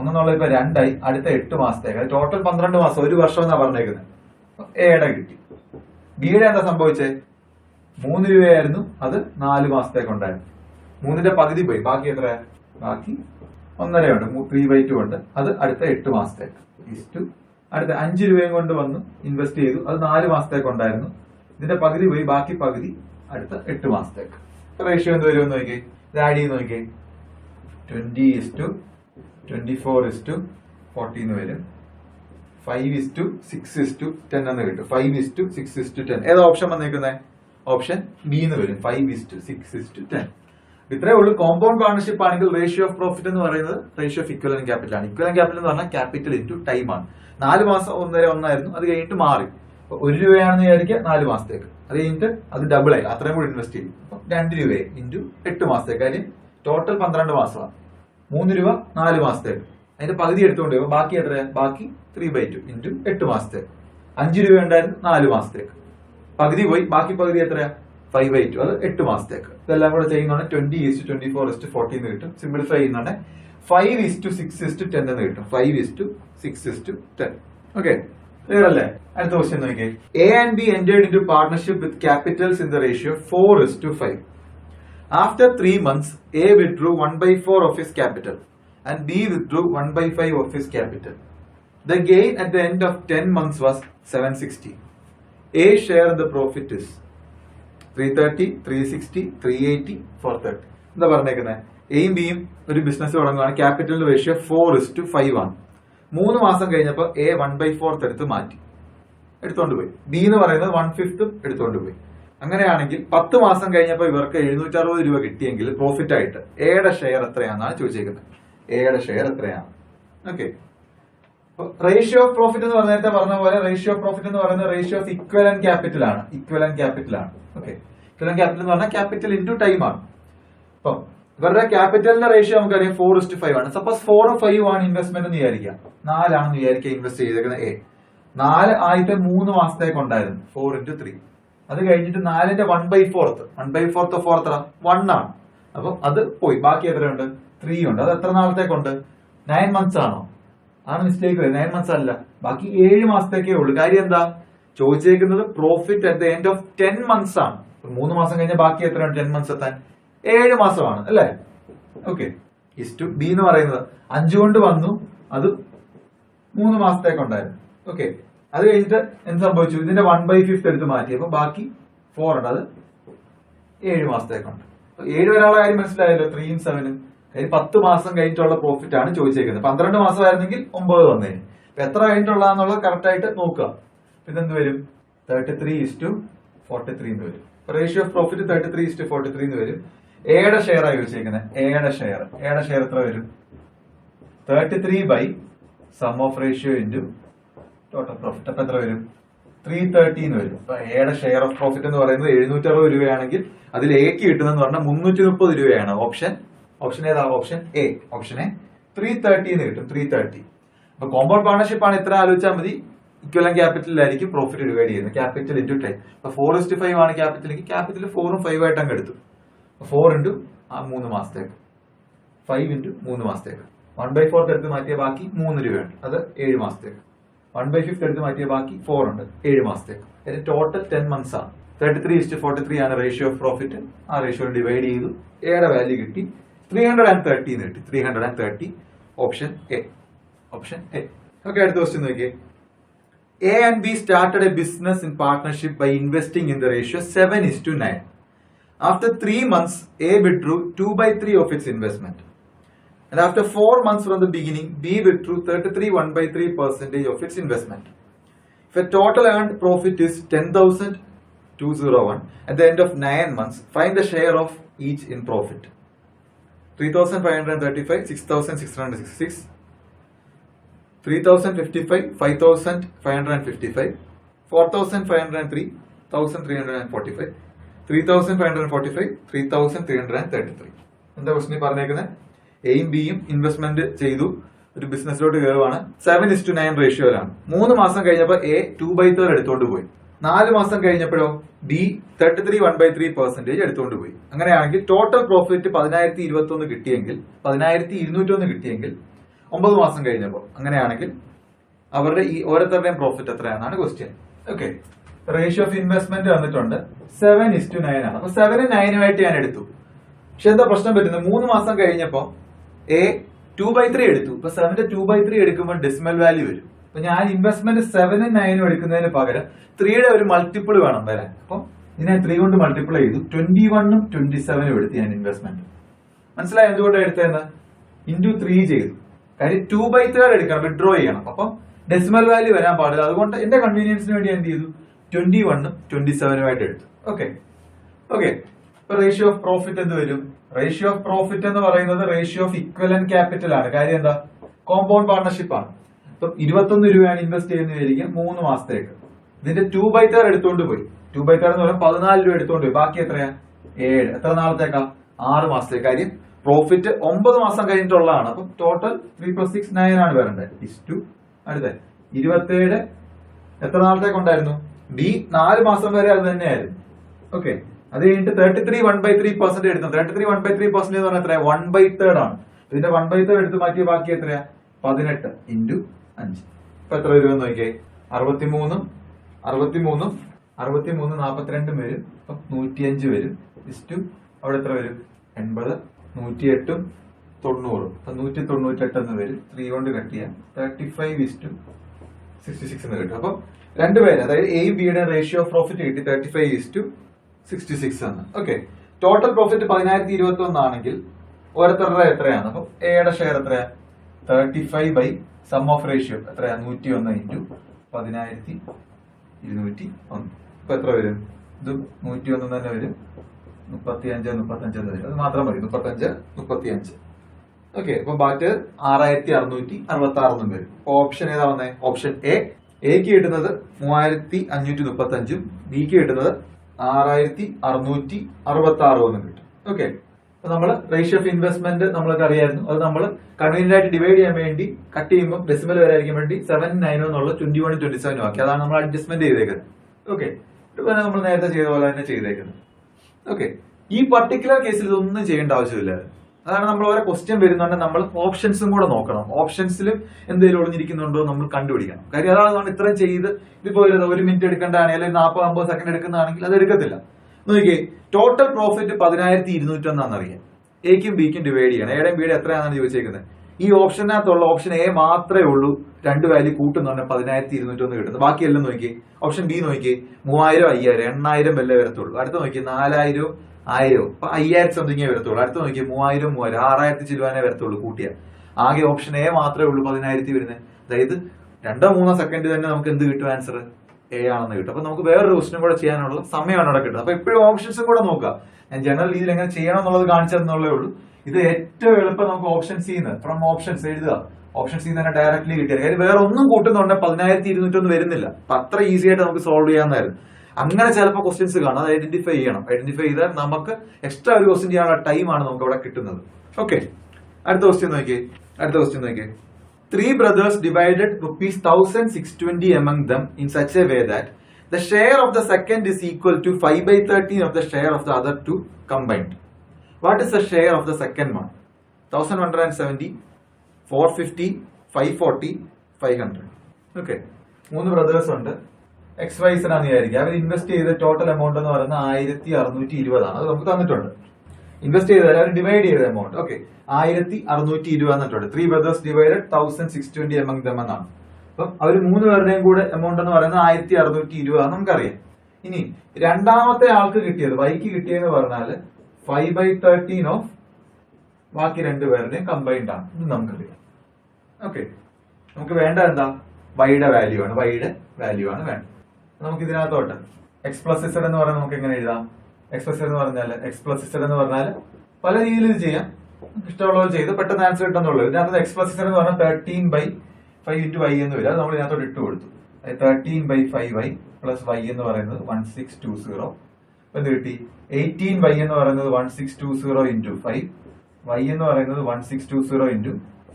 1 ഇപ്പൊ 2 ആയി. അടുത്ത 8 മാസത്തേക്ക്, അത് ടോട്ടൽ 12 മാസം, 1 വർഷം എന്നാ പറഞ്ഞേക്കുന്നത്. എയുടെ കിട്ടി. ബിയുടെ എന്താ സംഭവിച്ചേ? 3 രൂപയായിരുന്നു, അത് 4 മാസത്തേക്ക് ഉണ്ടായിരുന്നു. 3ന്റെ പകുതി പോയി. ബാക്കി എത്ര? ബാക്കി 1.5 ഉണ്ട്. 3/2 ഉണ്ട്. അത് അടുത്ത 8 മാസത്തേക്ക്. അടുത്ത 5 രൂപയും കൊണ്ട് വന്നു ഇൻവെസ്റ്റ് ചെയ്തു. അത് 4 മാസത്തേക്ക് ഉണ്ടായിരുന്നു. ഇതിന്റെ പകുതി പോയി. ബാക്കി പകുതി അടുത്ത 8 മാസത്തേക്ക്. റേഷ്യോ എന്ത് വരുമെന്ന് നോക്കിയേ. ഇത് ആഡ് ചെയ്ത് നോക്കിയേ. 20:24:40 എന്ന് വരും. 5:6:10 എന്ന് കിട്ടും. 5:6:10. ഏതാ ഓപ്ഷൻ വന്നേക്കുന്നത്? ഓപ്ഷൻ ബി എന്ന് വരും. 5:6:10. ഇത്രേ ഉള്ളൂ. കോമ്പൗണ്ട് പാർട്ണർഷിപ്പ് ആണെങ്കിൽ റേഷ്യോ ഓഫ് പ്രോഫിറ്റ് എന്ന് പറയുന്നത് റേഷ്യോ ഓഫ് ഇക്വലന്റ് ക്യാപിറ്റൽ ആണ്. ഇക്വലന്റ് ക്യാപിറ്റൽ എന്ന് പറഞ്ഞാൽ ക്യാപിറ്റൽ ഇൻറ്റു ടൈം ആണ്. 4 മാസം 1.5 ഒന്നായിരുന്നു. അത് കഴിഞ്ഞിട്ട് മാറി. 1 രൂപയാണെന്ന് വിചാരിക്കുക 4 മാസത്തേക്ക്. അത് കഴിഞ്ഞിട്ട് അത് ഡബിൾ ആയി, അത്രയും കൂടി ഇൻവെസ്റ്റ് ചെയ്യും. 2 രൂപയായി ഇൻറ്റു 8 മാസത്തേക്ക്. കാര്യം ടോട്ടൽ 12 മാസമാണ്. 3 രൂപ 4 മാസത്തേക്ക്. അതിന്റെ പകുതി എടുത്തുകൊണ്ട് പോകും. ബാക്കി എത്രയാ? ബാക്കി 3/2 ഇൻറ്റു 8 മാസത്തേക്ക്. 5 രൂപ ഉണ്ടായിരുന്നു 4 മാസത്തേക്ക്. പകുതി പോയി, ബാക്കി പകുതി എത്രയാ? 5/2. അത് 8 മാസത്തേക്ക്. ഇതെല്ലാം കൂടെ ചെയ്യുന്നതാണ് 20:24:40 എന്ന് കിട്ടും. സിംപ്ലിഫൈ ചെയ്യുന്നതാണ് 5:6:10 എന്ന് കിട്ടും. 5:6:10. ഓക്കെ, ക്ലിയർ അല്ലേ? അടുത്ത ക്വസ്റ്റ്യൻ നോക്കിയേ. A and B entered into partnership with capitals in the ratio 4:5. After 3 months, A withdrew 1/4 of his capital and B withdrew 1/5 of his capital. The gain at the end of 10 months was 760. A share the profit is 330, 360, 380, 430. എന്താ പറഞ്ഞേക്കുന്നത്? എയും ബിയും ഒരു business തുടങ്ങുകയാണ്. Capital ratio 4:5 ആണ്. 3 മാസം കഴിഞ്ഞപ്പോൾ A 1/4 എടുത്ത് മാറ്റി, എടുത്തോണ്ട് പോയി. ബി എന്ന് പറയുന്നത് 1/5 എടുത്തോണ്ട് പോയി. അങ്ങനെയാണെങ്കിൽ 10 മാസം കഴിഞ്ഞപ്പോൾ ഇവർക്ക് 760 രൂപ കിട്ടിയെങ്കിൽ പ്രോഫിറ്റ് ആയിട്ട് എയുടെ ഷെയർ എത്രയാണെന്നാണ് ചോദിച്ചേക്കുന്നത്. എയുടെ ഷെയർ എത്രയാണ്? ഓക്കെ, റേഷ്യോ ഓഫ് പ്രോഫിറ്റ് എന്ന് നേരത്തെ പറഞ്ഞ പോലെ റേഷ്യോ ഓഫ് പ്രോഫിറ്റ് എന്ന് പറയുന്നത് റേഷ്യോ ഓഫ് ഇക്വലന്റ് ക്യാപിറ്റൽ ആണ്. ഇക്വലന്റ് ക്യാപിറ്റൽ ആണ്. ഓക്കെ, ഇക്വലന്റ് ക്യാപിറ്റൽ എന്ന് പറഞ്ഞാൽ ക്യാപിറ്റൽ ഇൻറ്റു ടൈം ആണ്. അപ്പം ഇവരുടെ ക്യാപിറ്റലിന്റെ റേഷ്യോ നമുക്കറിയാം 4:5 ആണ്. സപ്പോസ് 4 5 ആണ് ഇൻവെസ്റ്റ്മെന്റ് എന്ന് വിചാരിക്കാം. 4 ആണെന്ന് വിചാരിക്കുക ഇൻവെസ്റ്റ് ചെയ്തേക്കുന്നത് എ. 4 ആദ്യത്തെ 3 മാസത്തേക്ക് ഉണ്ടായിരുന്നു 4 × 3. അത് കഴിഞ്ഞിട്ട് 4ന്റെ 1/4 എത്ര? 1 ആണ്. അപ്പൊ അത് പോയി. ബാക്കി എത്രയുണ്ട്? 3 ഉണ്ട്. അത് എത്ര നാളത്തേക്കുണ്ട്? 9 മന്ത്സ് ആണോ? ആണ് മിസ്റ്റേക്ക് വരുന്നത്. 9 മന്ത്സ് അല്ല, ബാക്കി 7 മാസത്തേക്കേ ഉള്ളൂ. കാര്യം എന്താ ചോദിച്ചേക്കുന്നത്? Profit at the end of 10 months ആണ്. 3 മാസം കഴിഞ്ഞാൽ ബാക്കി എത്രയാണ്? 10 മന്ത്സ് എത്താൻ 7 മാസമാണ് അല്ലേ? ഓക്കെ, ഇസ്റ്റു ബി എന്ന് പറയുന്നത് 5 കൊണ്ട് വന്നു, അത് 3 മാസത്തേക്കുണ്ടായിരുന്നു. ഓക്കെ, അത് കഴിഞ്ഞിട്ട് എന്ത് സംഭവിച്ചു? ഇതിന്റെ 1/5 എടുത്ത് മാറ്റിയപ്പോ ബാക്കി 4 ഉണ്ട്, അത് 7 മാസത്തേക്കുണ്ട്. 7 വരെയുള്ള കാര്യം മനസ്സിലായല്ലോ. 3 7 കാര്യം 10 മാസം കഴിഞ്ഞിട്ടുള്ള പ്രോഫിറ്റ് ആണ് ചോദിച്ചേക്കുന്നത്. 12 മാസമായിരുന്നെങ്കിൽ 9 വന്നേന്. ഇപ്പൊ എത്ര കഴിഞ്ഞിട്ടുള്ളതെന്നുള്ളത് കറക്റ്റ് ആയിട്ട് നോക്കുക. ഇതെന്ത് വരും? 33:43 എന്ന് വരും. റേഷ്യോ ഓഫ് പ്രോഫിറ്റ് 33:43 എന്ന് വരും. എയുടെ ഷെയർ ആയി ചോദിച്ചേക്കുന്നത്. എയുടെ ഷെയർ എത്ര വരും? 33 sum of ratio into total profit. അപ്പൊ എത്ര വരും? 330 എന്ന് വരും. അപ്പൊ എയുടെ ഷെയർ ഓഫ് പ്രോഫിറ്റ് എന്ന് പറയുന്നത് 760 രൂപയാണെങ്കിൽ അതിൽ എക്ക് കിട്ടുന്നതെന്ന് പറഞ്ഞാൽ 330 രൂപയാണ്. ഓപ്ഷൻ ഏതാ? Option A. 330 എന്ന് കിട്ടും. 330. അപ്പൊ കോമ്പൗണ്ട് പാർട്ണർഷിപ്പ് ആണ്. ഇത്ര ആലോചിച്ചാൽ മതി. ഇക്വലന്റ് ക്യാപിറ്റലിലായിരിക്കും പ്രോഫിറ്റ് ഡിവൈഡ് ചെയ്യുന്നത്. Capital into time. അപ്പൊ 4:5 ആണ് ക്യാപിറ്റൽ. ക്യാപിറ്റൽ 4ഉം 5 ആയിട്ട് അങ്ങ് എടുത്തു. 4 × 3 മാസത്തേക്ക്, 5 × 3 മാസത്തേക്ക്. 1/4 എടുത്ത് മാറ്റിയ ബാക്കി 3 രൂപയുണ്ട്, അത് 7 മാസത്തേക്ക്. 1/5 എടുത്ത് മാറ്റിയ ബാക്കി 4 ഉണ്ട്, 7 മാസത്തേക്ക്. അതിന് ടോട്ടൽ 10 മന്ത്സ് ആണ്. 33:43 ആണ് റേഷ്യോ ഓഫ് പ്രോഫിറ്റ്. ആ റേഷ്യോ ഡിവൈഡ് ചെയ്തു, എയുടെ വാല്യൂ കിട്ടി 330 എന്ന് കിട്ടി. 330. Option A. ഓക്കെ, അടുത്ത ക്വസ്റ്റ്യൻ നോക്കിയേ. A and B started a business in partnership by investing in the ratio 7:9. After 3 months, A withdrew 2/3 of its investment. And after 4 months from the beginning, B withdrew 33 1/3% of its investment. If a total earned profit is 10,201 at the end of 9 months, find the share of each in profit. 3,535, 6,666, 3,055, 5,555, 4,503, 1,345, 3,545, 3,333. എന്താ question പറഞ്ഞേക്കുന്നത്? എയും ബിയും investment ചെയ്തു, ഒരു ബിസിനസ്സിലോട്ട് കയറുവാണ്. 7:9 റേഷ്യോയിലാണ്. 3 മാസം കഴിഞ്ഞപ്പോൾ A 2/3 എടുത്തോണ്ട് പോയി. 4 മാസം കഴിഞ്ഞപ്പോഴോ ബി 33 1/3% എടുത്തോണ്ട് പോയി. അങ്ങനെയാണെങ്കിൽ ടോട്ടൽ പ്രോഫിറ്റ് 10,021 കിട്ടിയെങ്കിൽ 10,201 കിട്ടിയെങ്കിൽ 9 മാസം കഴിഞ്ഞപ്പോൾ, അങ്ങനെയാണെങ്കിൽ അവരുടെ ഈ ഓരോരുത്തരുടെയും പ്രോഫിറ്റ് എത്രയാണെന്നാണ് question. Okay, ratio of investment വന്നിട്ടുണ്ട് 7:9 ആണ്. അപ്പൊ 7 9 ഞാൻ എടുത്തു. പക്ഷെ എന്താ പ്രശ്നം പറ്റുന്നത്? 3 മാസം കഴിഞ്ഞപ്പോ എ 2/3 എടുത്തു. ഇപ്പൊ 7ന്റെ 2/3 എടുക്കുമ്പോൾ ഡെസിമൽ വാല്യൂ വരും. അപ്പൊ ഞാൻ ഇൻവെസ്റ്റ്മെന്റ് 7 9 എടുക്കുന്നതിന് പകരം 3യുടെ ഒരു മൾട്ടിപ്പിൾ വേണം വരാൻ. അപ്പൊ ഇതിനെ 3 കൊണ്ട് മൾട്ടിപ്പിൾ ചെയ്തു. 21ഉം 27ഉം എടുത്ത് ഞാൻ ഇൻവെസ്റ്റ്മെന്റ്. മനസ്സിലായി എന്തുകൊണ്ടാണ് എടുത്തതെന്ന്? ഇൻറ്റു 3 ചെയ്തു. കാര്യം 2/3 എടുക്കണം, വിഡ്രോ ചെയ്യണം. അപ്പം ഡെസിമൽ വാല്യൂ വരാൻ പാടില്ല. അതുകൊണ്ട് എന്റെ കൺവീനിയൻസിന് വേണ്ടി എന്ത് ചെയ്തു? 21ഉം 27ഉമായിട്ട് എടുത്തു. ഓക്കെ, ഇപ്പൊ റേഷ്യോ ഓഫ് പ്രോഫിറ്റ് എന്ത് വരും? റേഷ്യോ ഓഫ് പ്രോഫിറ്റ് എന്ന് പറയുന്നത് റേഷ്യോ ഓഫ് ഇക്വലന്റ് ക്യാപിറ്റൽ ആണ്. കാര്യം എന്താ? കോമ്പൗണ്ട് പാർട്ണർഷിപ്പ് ആണ്. ഇപ്പൊ 21 രൂപയാണ് ഇൻവെസ്റ്റ് ചെയ്യുന്ന വിചാരിക്കുക 3 മാസത്തേക്ക്. ഇതിന്റെ 2/3 എടുത്തോണ്ട് പോയി. 2/3 എന്ന് പറയുമ്പോൾ 14 രൂപ എടുത്തോണ്ട് പോയി. ബാക്കി എത്രയാ? 7. എത്ര നാളത്തേക്കാ? 6 മാസത്തേക്ക്. കാര്യം പ്രോഫിറ്റ് 9 മാസം കഴിഞ്ഞിട്ടുള്ളതാണ്. അപ്പം ടോട്ടൽ 3 + 6 9 ആണ് വരേണ്ടത്. അടുത്ത 27 എത്ര നാളത്തേക്ക് ഉണ്ടായിരുന്നു? ബി 4 മാസം വരെ അത് തന്നെയായിരുന്നു. ഓക്കെ, അത് കഴിഞ്ഞിട്ട് 33 1/3% എടുത്തു. 33 1/3% എന്ന് പറഞ്ഞാൽ എത്രയാ? 1/3 ആണ്. ഇതിന്റെ 1/3 എടുത്ത് മാറ്റിയ ബാക്കി എത്രയാ? 18 × 5. ഇപ്പൊ എത്ര വരും നോക്കിയേ? 63 42 വരും. 105 വരും. അവിടെ എത്ര വരും? 80 108 90. 198 എന്ന് വരും. 3 കൊണ്ട് കട്ട് ചെയ്യാം. 35:66 എന്ന് കിട്ടും. അപ്പൊ രണ്ടുപേര്, അതായത് എയും ബിയുടെ റേഷ്യോ ഓഫ് പ്രോഫിറ്റ് കിട്ടി 35:66 ആണ്. ഓക്കെ, ടോട്ടൽ പ്രോഫിറ്റ് 10,021 ആണെങ്കിൽ ഓരോരുത്തരുടെ എത്രയാണ്? അപ്പൊ എയുടെ ഷെയർ എത്രയാ? 35 സം ഓഫ് റേഷ്യോ എത്രയാ? 101 × 10,201. ഇപ്പൊ എത്ര വരും? ഇത് 101 തന്നെ വരും. 35 എന്ന് വരും. അത് മാത്രം മതി. 35. ഓക്കെ, അപ്പൊ ബാറ്റ് 6,666 എന്നും വരും. ഓപ്ഷൻ ഏതാ വന്നേ? ഓപ്ഷൻ എക്ക് കിട്ടുന്നത് 3,535, ബിക്ക് കിട്ടുന്നത് 6,666 എന്നും കിട്ടും. ഓക്കെ, അപ്പൊ നമ്മള് റേഷ്യോ ഓഫ് ഇൻവെസ്റ്റ്മെന്റ് നമ്മൾക്ക് അറിയായിരുന്നു. അത് നമ്മൾ കൺവീനിയന്റ് ആയിട്ട് ഡിവൈഡ് ചെയ്യാൻ വേണ്ടി കട്ട് ചെയ്യുമ്പോൾ ഡെസിമൽ വരായിരിക്കാൻ വേണ്ടി 7 9 എന്നുള്ള 21 27 ആക്കി. അതാണ് നമ്മൾ അഡ്ജസ്റ്റ്മെന്റ് ചെയ്തേക്കുന്നത്. ഓക്കെ, ഇപ്പൊ നമ്മൾ നേരത്തെ ചെയ്ത പോലെ തന്നെ ചെയ്തേക്കുന്നത്. ഓക്കെ, ഈ പർട്ടിക്കുലർ കേസിൽ ഇതൊന്നും ചെയ്യേണ്ട ആവശ്യമില്ല. അതാണ് നമ്മൾ ഓരോ ക്വസ്റ്റ്യൻ വരുന്നുണ്ടെങ്കിൽ നമ്മൾ ഓപ്ഷൻസും കൂടെ നോക്കണം. ഓപ്ഷൻസിലും എന്തെങ്കിലും ഒളിഞ്ഞിരിക്കുന്നുണ്ടോ നമ്മൾ കണ്ടുപിടിക്കണം. കാര്യം അതാണ് നമ്മൾ ഇത്രയും ചെയ്ത് ഇതിപ്പോ 1 മിനിറ്റ് എടുക്കേണ്ടതാണെങ്കിൽ അല്ലെങ്കിൽ 40-50 സെക്കൻഡ് എടുക്കുന്നതാണെങ്കിൽ അത് എടുക്കത്തില്ല. നോക്കിയേ, ടോട്ടൽ പ്രോഫിറ്റ് 10,201 അറിയാം. എക്കും ബിക്കും ഡിവൈഡ് ചെയ്യണം. എയുടെയും ബിയുടെ എത്രയാണെന്ന് ചോദിച്ചേക്കുന്നത്. ഈ ഓപ്ഷനകത്തുള്ള ഓപ്ഷൻ എ മാത്രമേ ഉള്ളൂ 2 വാല്യൂ കൂട്ടുന്നുണ്ട് 10,201 കിട്ടുന്നത്. ബാക്കിയെല്ലാം നോക്കി. ഓപ്ഷൻ ബി നോക്കി 3000 5000 8000 വല്ലേ വരത്തുള്ളൂ. അടുത്ത നോക്കി 4000 1000 അപ്പൊ 5000 സംതിങ്ങേ വരത്തുള്ളൂ. അടുത്ത നോക്കി 3000 6000 ചിലവാനേ വരത്തുള്ളൂ കൂട്ടിയ. ആകെ ഓപ്ഷൻ എ മാത്രമേ ഉള്ളൂ 10,000 വരുന്നത്. അതായത് 2-3 സെക്കൻഡ് തന്നെ നമുക്ക് എന്ത് കിട്ടും? ആൻസർ എ ആണെന്ന് കിട്ടും. അപ്പൊ നമുക്ക് വേറൊരു ക്വസ്റ്റിനും കൂടെ ചെയ്യാനുള്ള സമയമാണ് അവിടെ കിട്ടുന്നത്. അപ്പൊ എപ്പോഴും ഓപ്ഷൻസും കൂടെ നോക്കുക. ഞാൻ ജനറൽ രീതിയിൽ എങ്ങനെ ചെയ്യണം എന്നുള്ളത് കാണിച്ചതെന്നുള്ളേ ഉള്ളൂ. ഇത് ഏറ്റവും എളുപ്പം നമുക്ക് ഓപ്ഷൻ സിന്ന് ഫ്രം ഓപ്ഷൻസ് എഴുതുക. ഓപ്ഷൻ സി തന്നെ ഡയറക്ട്ലി കിട്ടിയത്. കാര്യം വേറെ ഒന്നും കൂട്ടുന്നുണ്ട് 10,201 വരുന്നില്ല. അപ്പൊ അത്ര ഈസി ആയിട്ട് നമുക്ക് സോൾവ് ചെയ്യാവുന്നതായിരുന്നു. അങ്ങനെ ചിലപ്പോൾ ക്വസ്റ്റ്യൻസ് കാണും. അത് ഐഡന്റിഫൈ ചെയ്യണം. ഐഡന്റിഫൈ ചെയ്താൽ നമുക്ക് എക്സ്ട്രാ ഒരു ക്വസ്റ്റ്യൻ ചെയ്യാനുള്ള ടൈമാണ് നമുക്ക് അവിടെ കിട്ടുന്നത്. ഓക്കെ, അടുത്ത ക്വസ്റ്റ്യൻ നോക്കിയേ. 3 brothers divided ₹1,620 among them in such a way that the share of the second is equal to 5/13 of the share of the other two combined. What is the share of the second one? 1,170, 450, 540, 500. Okay, 3 brothers ഉണ്ട്. XYZ ആണെന്ന് വിചാരിക്കുക. അവർ invest ചെയ്ത total amount എന്ന് പറയുന്നത് 1,620 ആണ്. അത് നമുക്ക് തന്നിട്ടുണ്ട്. ഇൻവെസ്റ്റ് ചെയ്താൽ അവർ ഡിവൈഡ് ചെയ്ത amount. Okay, 1,620 എന്നിട്ടുണ്ട്. 3 brothers divided 1,620 among them എന്നാണ്. അപ്പം അവർ 3 പേരുടെയും കൂടെ എമൗണ്ട് എന്ന് പറയുന്നത് 1,620 ആണെന്ന് നമുക്കറിയാം. ഇനി രണ്ടാമത്തെ ആൾക്ക് കിട്ടിയത്, വൈക്ക് കിട്ടിയെന്ന് പറഞ്ഞാൽ 5/13 ഓഫ് ബാക്കി 2 പേരുടെയും കമ്പൈൻഡ് ആണ്. ഇത് നമുക്കറിയാം. ഓക്കെ, നമുക്ക് വേണ്ട എന്താ? വൈയുടെ വാല്യൂ ആണ്. വേണ്ടത്. നമുക്ക് ഇതിനകത്തോട്ട് X+Z എന്ന് പറഞ്ഞാൽ നമുക്ക് എങ്ങനെ എഴുതാം? X+Z എന്ന് പറഞ്ഞാൽ പല രീതിയിൽ ഇത് ചെയ്യാം. ഇഷ്ടമുള്ളത് ചെയ്ത് പെട്ടെന്ന് ആൻസർ കിട്ടുന്നുള്ളൂ. ഇതിനകത്ത് X+Z എന്ന് പറഞ്ഞാൽ 13/5 × y എന്ന് വരും. അത് നമ്മൾ ഇതിനകത്തോട്ട് ഇട്ട് കൊടുത്തു. 13/5y പ്ലസ് y എന്ന് പറയുന്നത് 1620. എന്ത് കിട്ടി? 18y എന്ന് പറയുന്നത് 1620 × 5, y എന്ന് പറയുന്നത് 1620 ×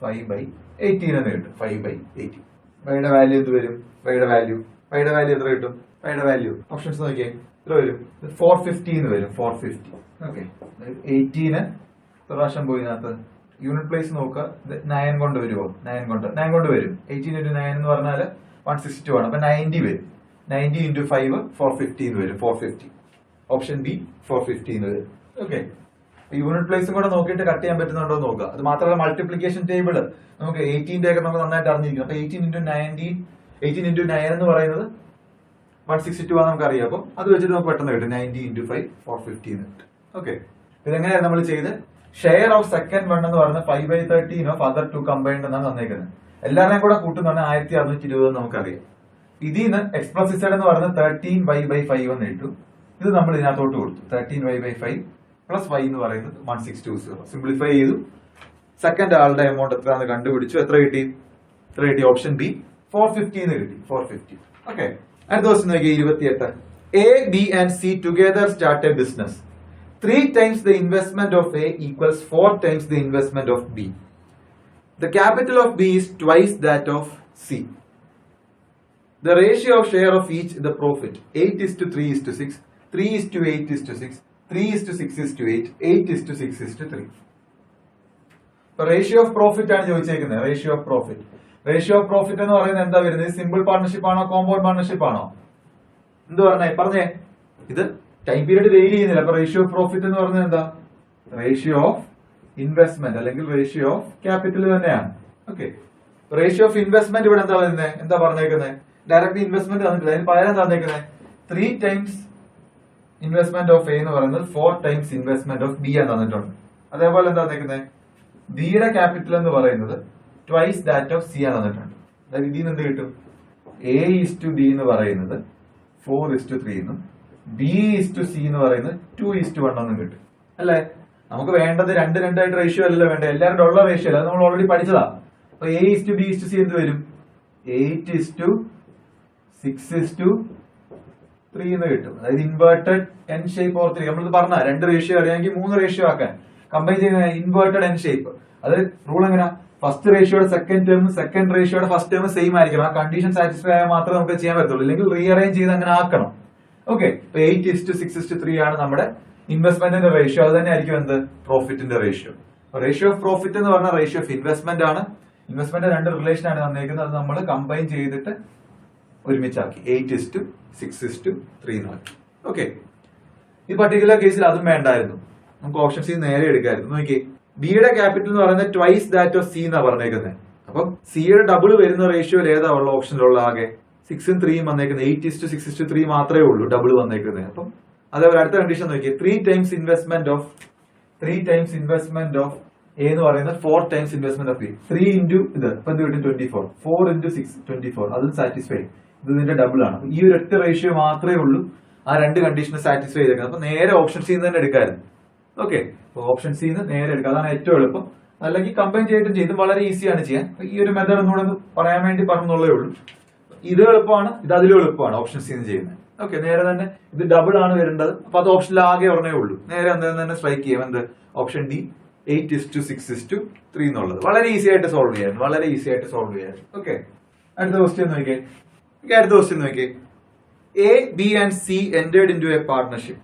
5/18 എന്ന് കിട്ടും. 5/18. വൈയുടെ വാല്യൂ എന്ത് വരും? വൈയുടെ വാല്യൂ എത്ര കിട്ടും? വൈയുടെ വാല്യൂ ഓപ്ഷൻസ് നോക്കിയേ എത്ര വരും? 450 എന്ന് വരും. 450. ഓക്കെ, 18 പ്രാവശ്യം പോയി ഇതിനകത്ത് യൂണിറ്റ് പ്ലേസ് നോക്കുക. 9 കൊണ്ട് വരുമോ? 9 കൊണ്ട് വരും. 18 × 9 എന്ന് പറഞ്ഞാൽ 162 ആണ്. അപ്പൊ 90 വരും. 90 × 5 450 എന്ന് വരും. 450. ഓപ്ഷൻ ബി 450 എന്ന് വരും. ഓക്കെ, യൂണിറ്റ് പ്ലേസും കൂടെ നോക്കിയിട്ട് കട്ട് ചെയ്യാൻ പറ്റുന്നുണ്ടോ നോക്കുക. അത് മാത്രമല്ല മൾട്ടിപ്ലിക്കേഷൻ ടേബിള് നമുക്ക് 18 ഒക്കെ നമുക്ക് നന്നായിട്ട് അറിഞ്ഞിരിക്കും. അപ്പൊ 18 × 9 എന്ന് പറയുന്നത് 162 ആണ് നമുക്കറിയാം. അപ്പൊ അത് വെച്ചിട്ട് നമുക്ക് പെട്ടെന്ന് കിട്ടും. 90 × 5 450 എന്ന് കിട്ടും. ഓക്കെ, ഇതെങ്ങനെയാണ് നമ്മൾ ചെയ്ത്? ഷെയർ ഓഫ് സെക്കൻഡ് വൺ എന്ന് പറയുന്നത് 5/13 ഓഫ് അതർ ടു കമ്പൈൻഡ് എന്നാണ് തന്നേക്കുന്നത്. എല്ലാവരെയും കൂടെ കൂട്ടുന്നതാണ് 1,620 നമുക്കറിയാം. ഇതിൽ നിന്ന് X+Z എന്ന് പറയുന്നത് 13y/5 എന്ന് ഇട്ടു. ഇത് നമ്മൾ ഇതിനകത്തോട്ട് കൊടുത്തു. 13y/5 പ്ലസ് y എന്ന് പറയുന്നത് 1620. സിംപ്ലിഫൈ ചെയ്തു. സെക്കൻഡ് ആളുടെ എമൗണ്ട് എത്രയാണെന്ന് കണ്ടുപിടിച്ചു. എത്ര കിട്ടി? ഓപ്ഷൻ ബി 450 എന്ന് കിട്ടി. 450. ഓക്കെ, അടുത്ത ക്വസ്റ്റ്യൻ നോക്കി 28. A, B and C together start a business. 3 times the investment of A equals 4 times the investment of B. The capital of B is twice that of C. The ratio of share of each the profit 8:3:6, 3:8:6, 3:6:8, 8:6:3. Ratio of profit ആണ് ചോദിച്ചേക്കുന്നത്. Ratio of profit. Ratio of profit എന്ന് പറയുന്നത് എന്താ വരുന്നത്? Simple partnership ആണോ compound partnership ആണോ? എന്ത് പറഞ്ഞേ? ഇത് ടൈം പീരീഡ് വെയിറ്റ് ചെയ്യുന്നില്ല. അപ്പൊ റേഷ്യോ ഓഫ് പ്രോഫിറ്റ് എന്ന് പറഞ്ഞത് എന്താ? റേഷ്യോ ഓഫ് ഇൻവെസ്റ്റ്മെന്റ് അല്ലെങ്കിൽ റേഷ്യോ ഓഫ് ക്യാപിറ്റൽ തന്നെയാണ്. ഓക്കെ, റേഷ്യോ ഓഫ് ഇൻവെസ്റ്റ്മെന്റ് ഇവിടെ എന്താ വരുന്നത്? എന്താ പറഞ്ഞേക്കുന്നത്? ഡയറക്റ്റ് ഇൻവെസ്റ്റ്മെന്റ് തന്നിട്ടില്ല, അതിന് പകരം തന്നേക്കുന്നത് 3 times ഇൻവെസ്റ്റ്മെന്റ് ഓഫ് എ എന്ന് പറയുന്നത് 4 times ഇൻവെസ്റ്റ്മെന്റ് ഓഫ് ബി എന്ന് തന്നിട്ടുണ്ട്. അതേപോലെ എന്താ തന്നേക്കുന്നത്? ബിയുടെ ക്യാപിറ്റൽ എന്ന് പറയുന്നത് ട്വൈസ് ദാറ്റ് ഓഫ് സി ആണ് തന്നിട്ടുണ്ട്. അതായത് ഇതിൽ നിന്ന് എന്ത് കിട്ടും? A:B എന്ന് പറയുന്നത് 4:3 എന്നും B:C എന്ന് പറയുന്നത് 2:1 എന്നും കിട്ടും. അല്ലെ? നമുക്ക് വേണ്ടത് 2:2 റേഷ്യോ അല്ലല്ലോ വേണ്ടത്, എല്ലാവരുടെ ഉള്ള റേഷ്യോ അല്ല, അത് നമ്മൾ ഓൾറെഡി പഠിച്ചതാ. അപ്പൊ A:B:C എന്ത് വരും? 8:6:3 എന്ന് കിട്ടും. അതായത് ഇൻവേർട്ടഡ് എൻ ഷേപ്പ് ഓർ 3. നമ്മളിത് പറഞ്ഞ 2 റേഷ്യോ അറിയാമെങ്കിൽ 3 റേഷ്യോ ആക്കാൻ കമ്പൈൻ ചെയ്യുന്ന ഇൻവേർട്ടഡ് എൻ ഷേപ്പ്. അത് റൂൾ എങ്ങനെയാ? ഫസ്റ്റ് റേഷ്യോയുടെ സെക്കൻഡ് ടേം സെക്കൻഡ് റേഷ്യോയുടെ ഫസ്റ്റ് ടേം സെയിം ആയിരിക്കണം. ആ കണ്ടീഷൻ സാറ്റിസ്ഫൈ ആയാൽ മാത്രമേ നമുക്ക് ചെയ്യാൻ പറ്റുള്ളൂ, അല്ലെങ്കിൽ റീഅറേഞ്ച് ചെയ്ത് അങ്ങനെ ആക്കണം. ഓക്കെ, 8:6:3 ആണ് നമ്മുടെ ഇൻവെസ്റ്റ്മെന്റിന്റെ റേഷ്യോ. അത് തന്നെ ആയിരിക്കും എന്ത്? പ്രോഫിറ്റിന്റെ റേഷ്യോ. റേഷ്യോ ഓഫ് പ്രോഫിറ്റ് എന്ന് പറഞ്ഞാൽ റേഷ്യോ ഓഫ് ഇൻവെസ്റ്റ്മെന്റ് ആണ്. ഇൻവെസ്റ്റ്മെന്റ് 2 റിലേഷൻ ആണ് തന്നിരിക്കുന്നത്. അത് നമ്മൾ കമ്പൈൻ ചെയ്തിട്ട് ഒരുമിച്ചാക്കി 8:6:3 എന്നാക്കി. ഓക്കെ, ഈ പർട്ടിക്കുലർ കേസിൽ അതും വേണ്ടായിരുന്നു, നമുക്ക് ഓപ്ഷൻ സി നേരെ എടുക്കായിരുന്നു. നോക്കി, ബിയുടെ ക്യാപിറ്റൽ എന്ന് പറയുന്നത് ട്വൈസ് ദാറ്റ് ഓഫ് സി എന്നാ പറഞ്ഞേക്കുന്നത്. അപ്പം സിയുടെ ഡബിൾ വരുന്ന റേഷ്യോയിൽ ഏതാ ഉള്ള ഓപ്ഷനിലുള്ള ആകെ 6ഉം 3ഉം വന്നേക്കുന്നത്. 8:6:3 മാത്രമേ ഉള്ളൂ ഡബിൾ വന്നേക്കുന്നത്. അപ്പം അതേപോലെ അടുത്ത കണ്ടീഷൻ നോക്കിയേ, 3 times ഇൻവെസ്റ്റ്മെന്റ് ഓഫ് എ എന്ന് പറയുന്നത് 4 times investment of B. 3 into ഇത് ഇപ്പൊ എന്ത് കിട്ടും? 24. 4 into 6 24. അതും സാറ്റിസ്ഫൈ. ഇത് ഇതിന്റെ ഡബിൾ ആണ്. ഈ ഒരു ഒറ്റ റേഷ്യോ മാത്രമേ ഉള്ളൂ ആ 2 കണ്ടീഷനെ സാറ്റിസ്ഫൈ ചെയ്തേക്കുന്നത്. അപ്പൊ നേരെ ഓപ്ഷൻ സി തന്നെ എടുക്കായിരുന്നു. ഓക്കെ, അപ്പൊ ഓപ്ഷൻ സി നേരെ എടുക്കുക, അതാണ് ഏറ്റവും എളുപ്പം. അല്ലെങ്കിൽ കമ്പൈൻ ചെയ്തിട്ടും ചെയ്തും വളരെ ഈസിയാണ് ചെയ്യാൻ. ഈ ഒരു മെത്തേഡ് ഒന്നുകൂടെ പറയാൻ വേണ്ടി പറഞ്ഞുള്ളേ ഉള്ളൂ. ഇത് എളുപ്പമാണ്, ഇത് അതിലും എളുപ്പമാണ് ഓപ്ഷൻ സി ചെയ്യുന്നത്. ഓക്കെ, നേരെ തന്നെ ഇത് ഡബിൾ ആണ് വരേണ്ടത്. അപ്പൊ അത് ഓപ്ഷനിൽ ആകെ ഒരെണ്ണേ ഉള്ളൂ. നേരെ തന്നെ സ്ട്രൈക്ക് ചെയ്യാം. എന്ത്? ഓപ്ഷൻ ഡി 8:6:3 എന്നുള്ളത് വളരെ ഈസി ആയിട്ട് സോൾവ് ചെയ്യാൻ. ഓക്കെ, അടുത്ത ക്വസ്റ്റ്യൻ നോക്കിയേ. A, B and C entered into a partnership.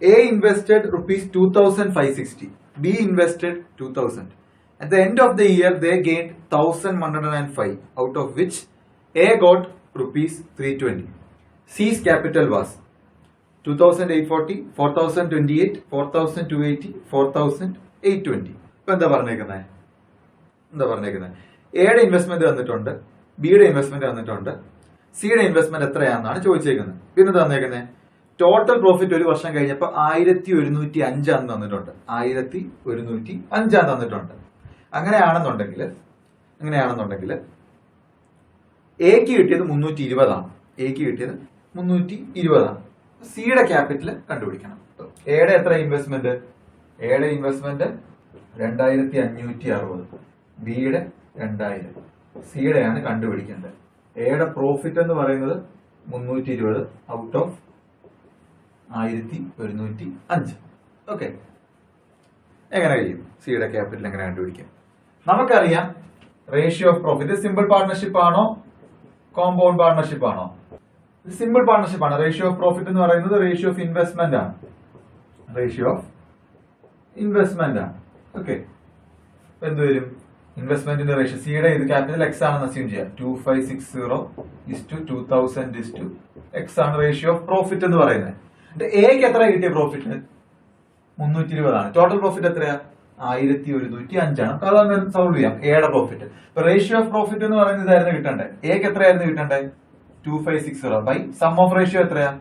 A invested rupees 2,560. B invested 2,000. At the end of the year, they gained 1,105, out of which A got rupees 320. C's capital was 2,840, 4,028, 4,280, 4,820. ഇപ്പൊ എന്താ പറഞ്ഞേക്കുന്നത്? എയുടെ investment തന്നിട്ടുണ്ട്, ബിയുടെ investment തന്നിട്ടുണ്ട്, സിയുടെ investment എത്രയാണെന്നാണ് ചോദിച്ചേക്കുന്നത്. പിന്നെ തന്നേക്കുന്നത് total profit ഒരു വർഷം കഴിഞ്ഞപ്പോൾ 1,105 ആണെന്ന് തന്നിട്ടുണ്ട്. 1,105 തന്നിട്ടുണ്ട്. അങ്ങനെയാണെന്നുണ്ടെങ്കിൽ എക്ക് കിട്ടിയത് 320 ആണ്. സിയുടെ ക്യാപിറ്റൽ കണ്ടുപിടിക്കണം. എയുടെ എത്ര ഇൻവെസ്റ്റ്മെന്റ്? 2,560. ബിയുടെ 2,000. സിയുടെയാണ് കണ്ടുപിടിക്കേണ്ടത്. എയുടെ പ്രോഫിറ്റ് എന്ന് പറയുന്നത് 320 ഔട്ട് ഓഫ് 1,105. ഓക്കെ, എങ്ങനെ കഴിയും? സിയുടെ ക്യാപിറ്റൽ എങ്ങനെ കണ്ടുപിടിക്കാം? നമുക്കറിയാം ratio of profit. Simple partnership ആണോ കോമ്പൗണ്ട് പാർട്ണർഷിപ്പ് ആണോ? സിമ്പിൾ പാർട്ണർഷിപ്പ് ആണ്. റേഷ്യോ ഓഫ് പ്രോഫിറ്റ് എന്ന് പറയുന്നത് റേഷ്യോ ഓഫ് ഇൻവെസ്റ്റ്മെന്റ് ആണ്. ഓക്കെ, എന്ത് വരും? ഇൻവെസ്റ്റ്മെന്റിന്റെ റേഷ്യോ സിയുടെ ഇത് ക്യാപിറ്റൽ എക്സ് ആണെന്ന് അസ്യൂം ചെയ്യാം. 2,560:2,000:x ആണ് റേഷ്യോ ഓഫ് പ്രോഫിറ്റ് എന്ന് പറയുന്നത്. എക്ക് എത്ര കിട്ടിയ പ്രോഫിറ്റ്? 320 ആണ്. ടോട്ടൽ പ്രോഫിറ്റ് എത്രയാ? 1,105 ആണ്. അതൊന്ന് സോൾവ് ചെയ്യാം. എയുടെ പ്രോഫിറ്റ്. റേഷ്യോ ഓഫ് പ്രോഫിറ്റ് എന്ന് പറയുന്നത് ഇതായിരുന്നു കിട്ടണ്ടേ. എക്ക് എത്രയായിരുന്നു കിട്ടണ്ടേ? 2,560 ബൈ സം ഓഫ് റേഷ്യോ എത്രയാ?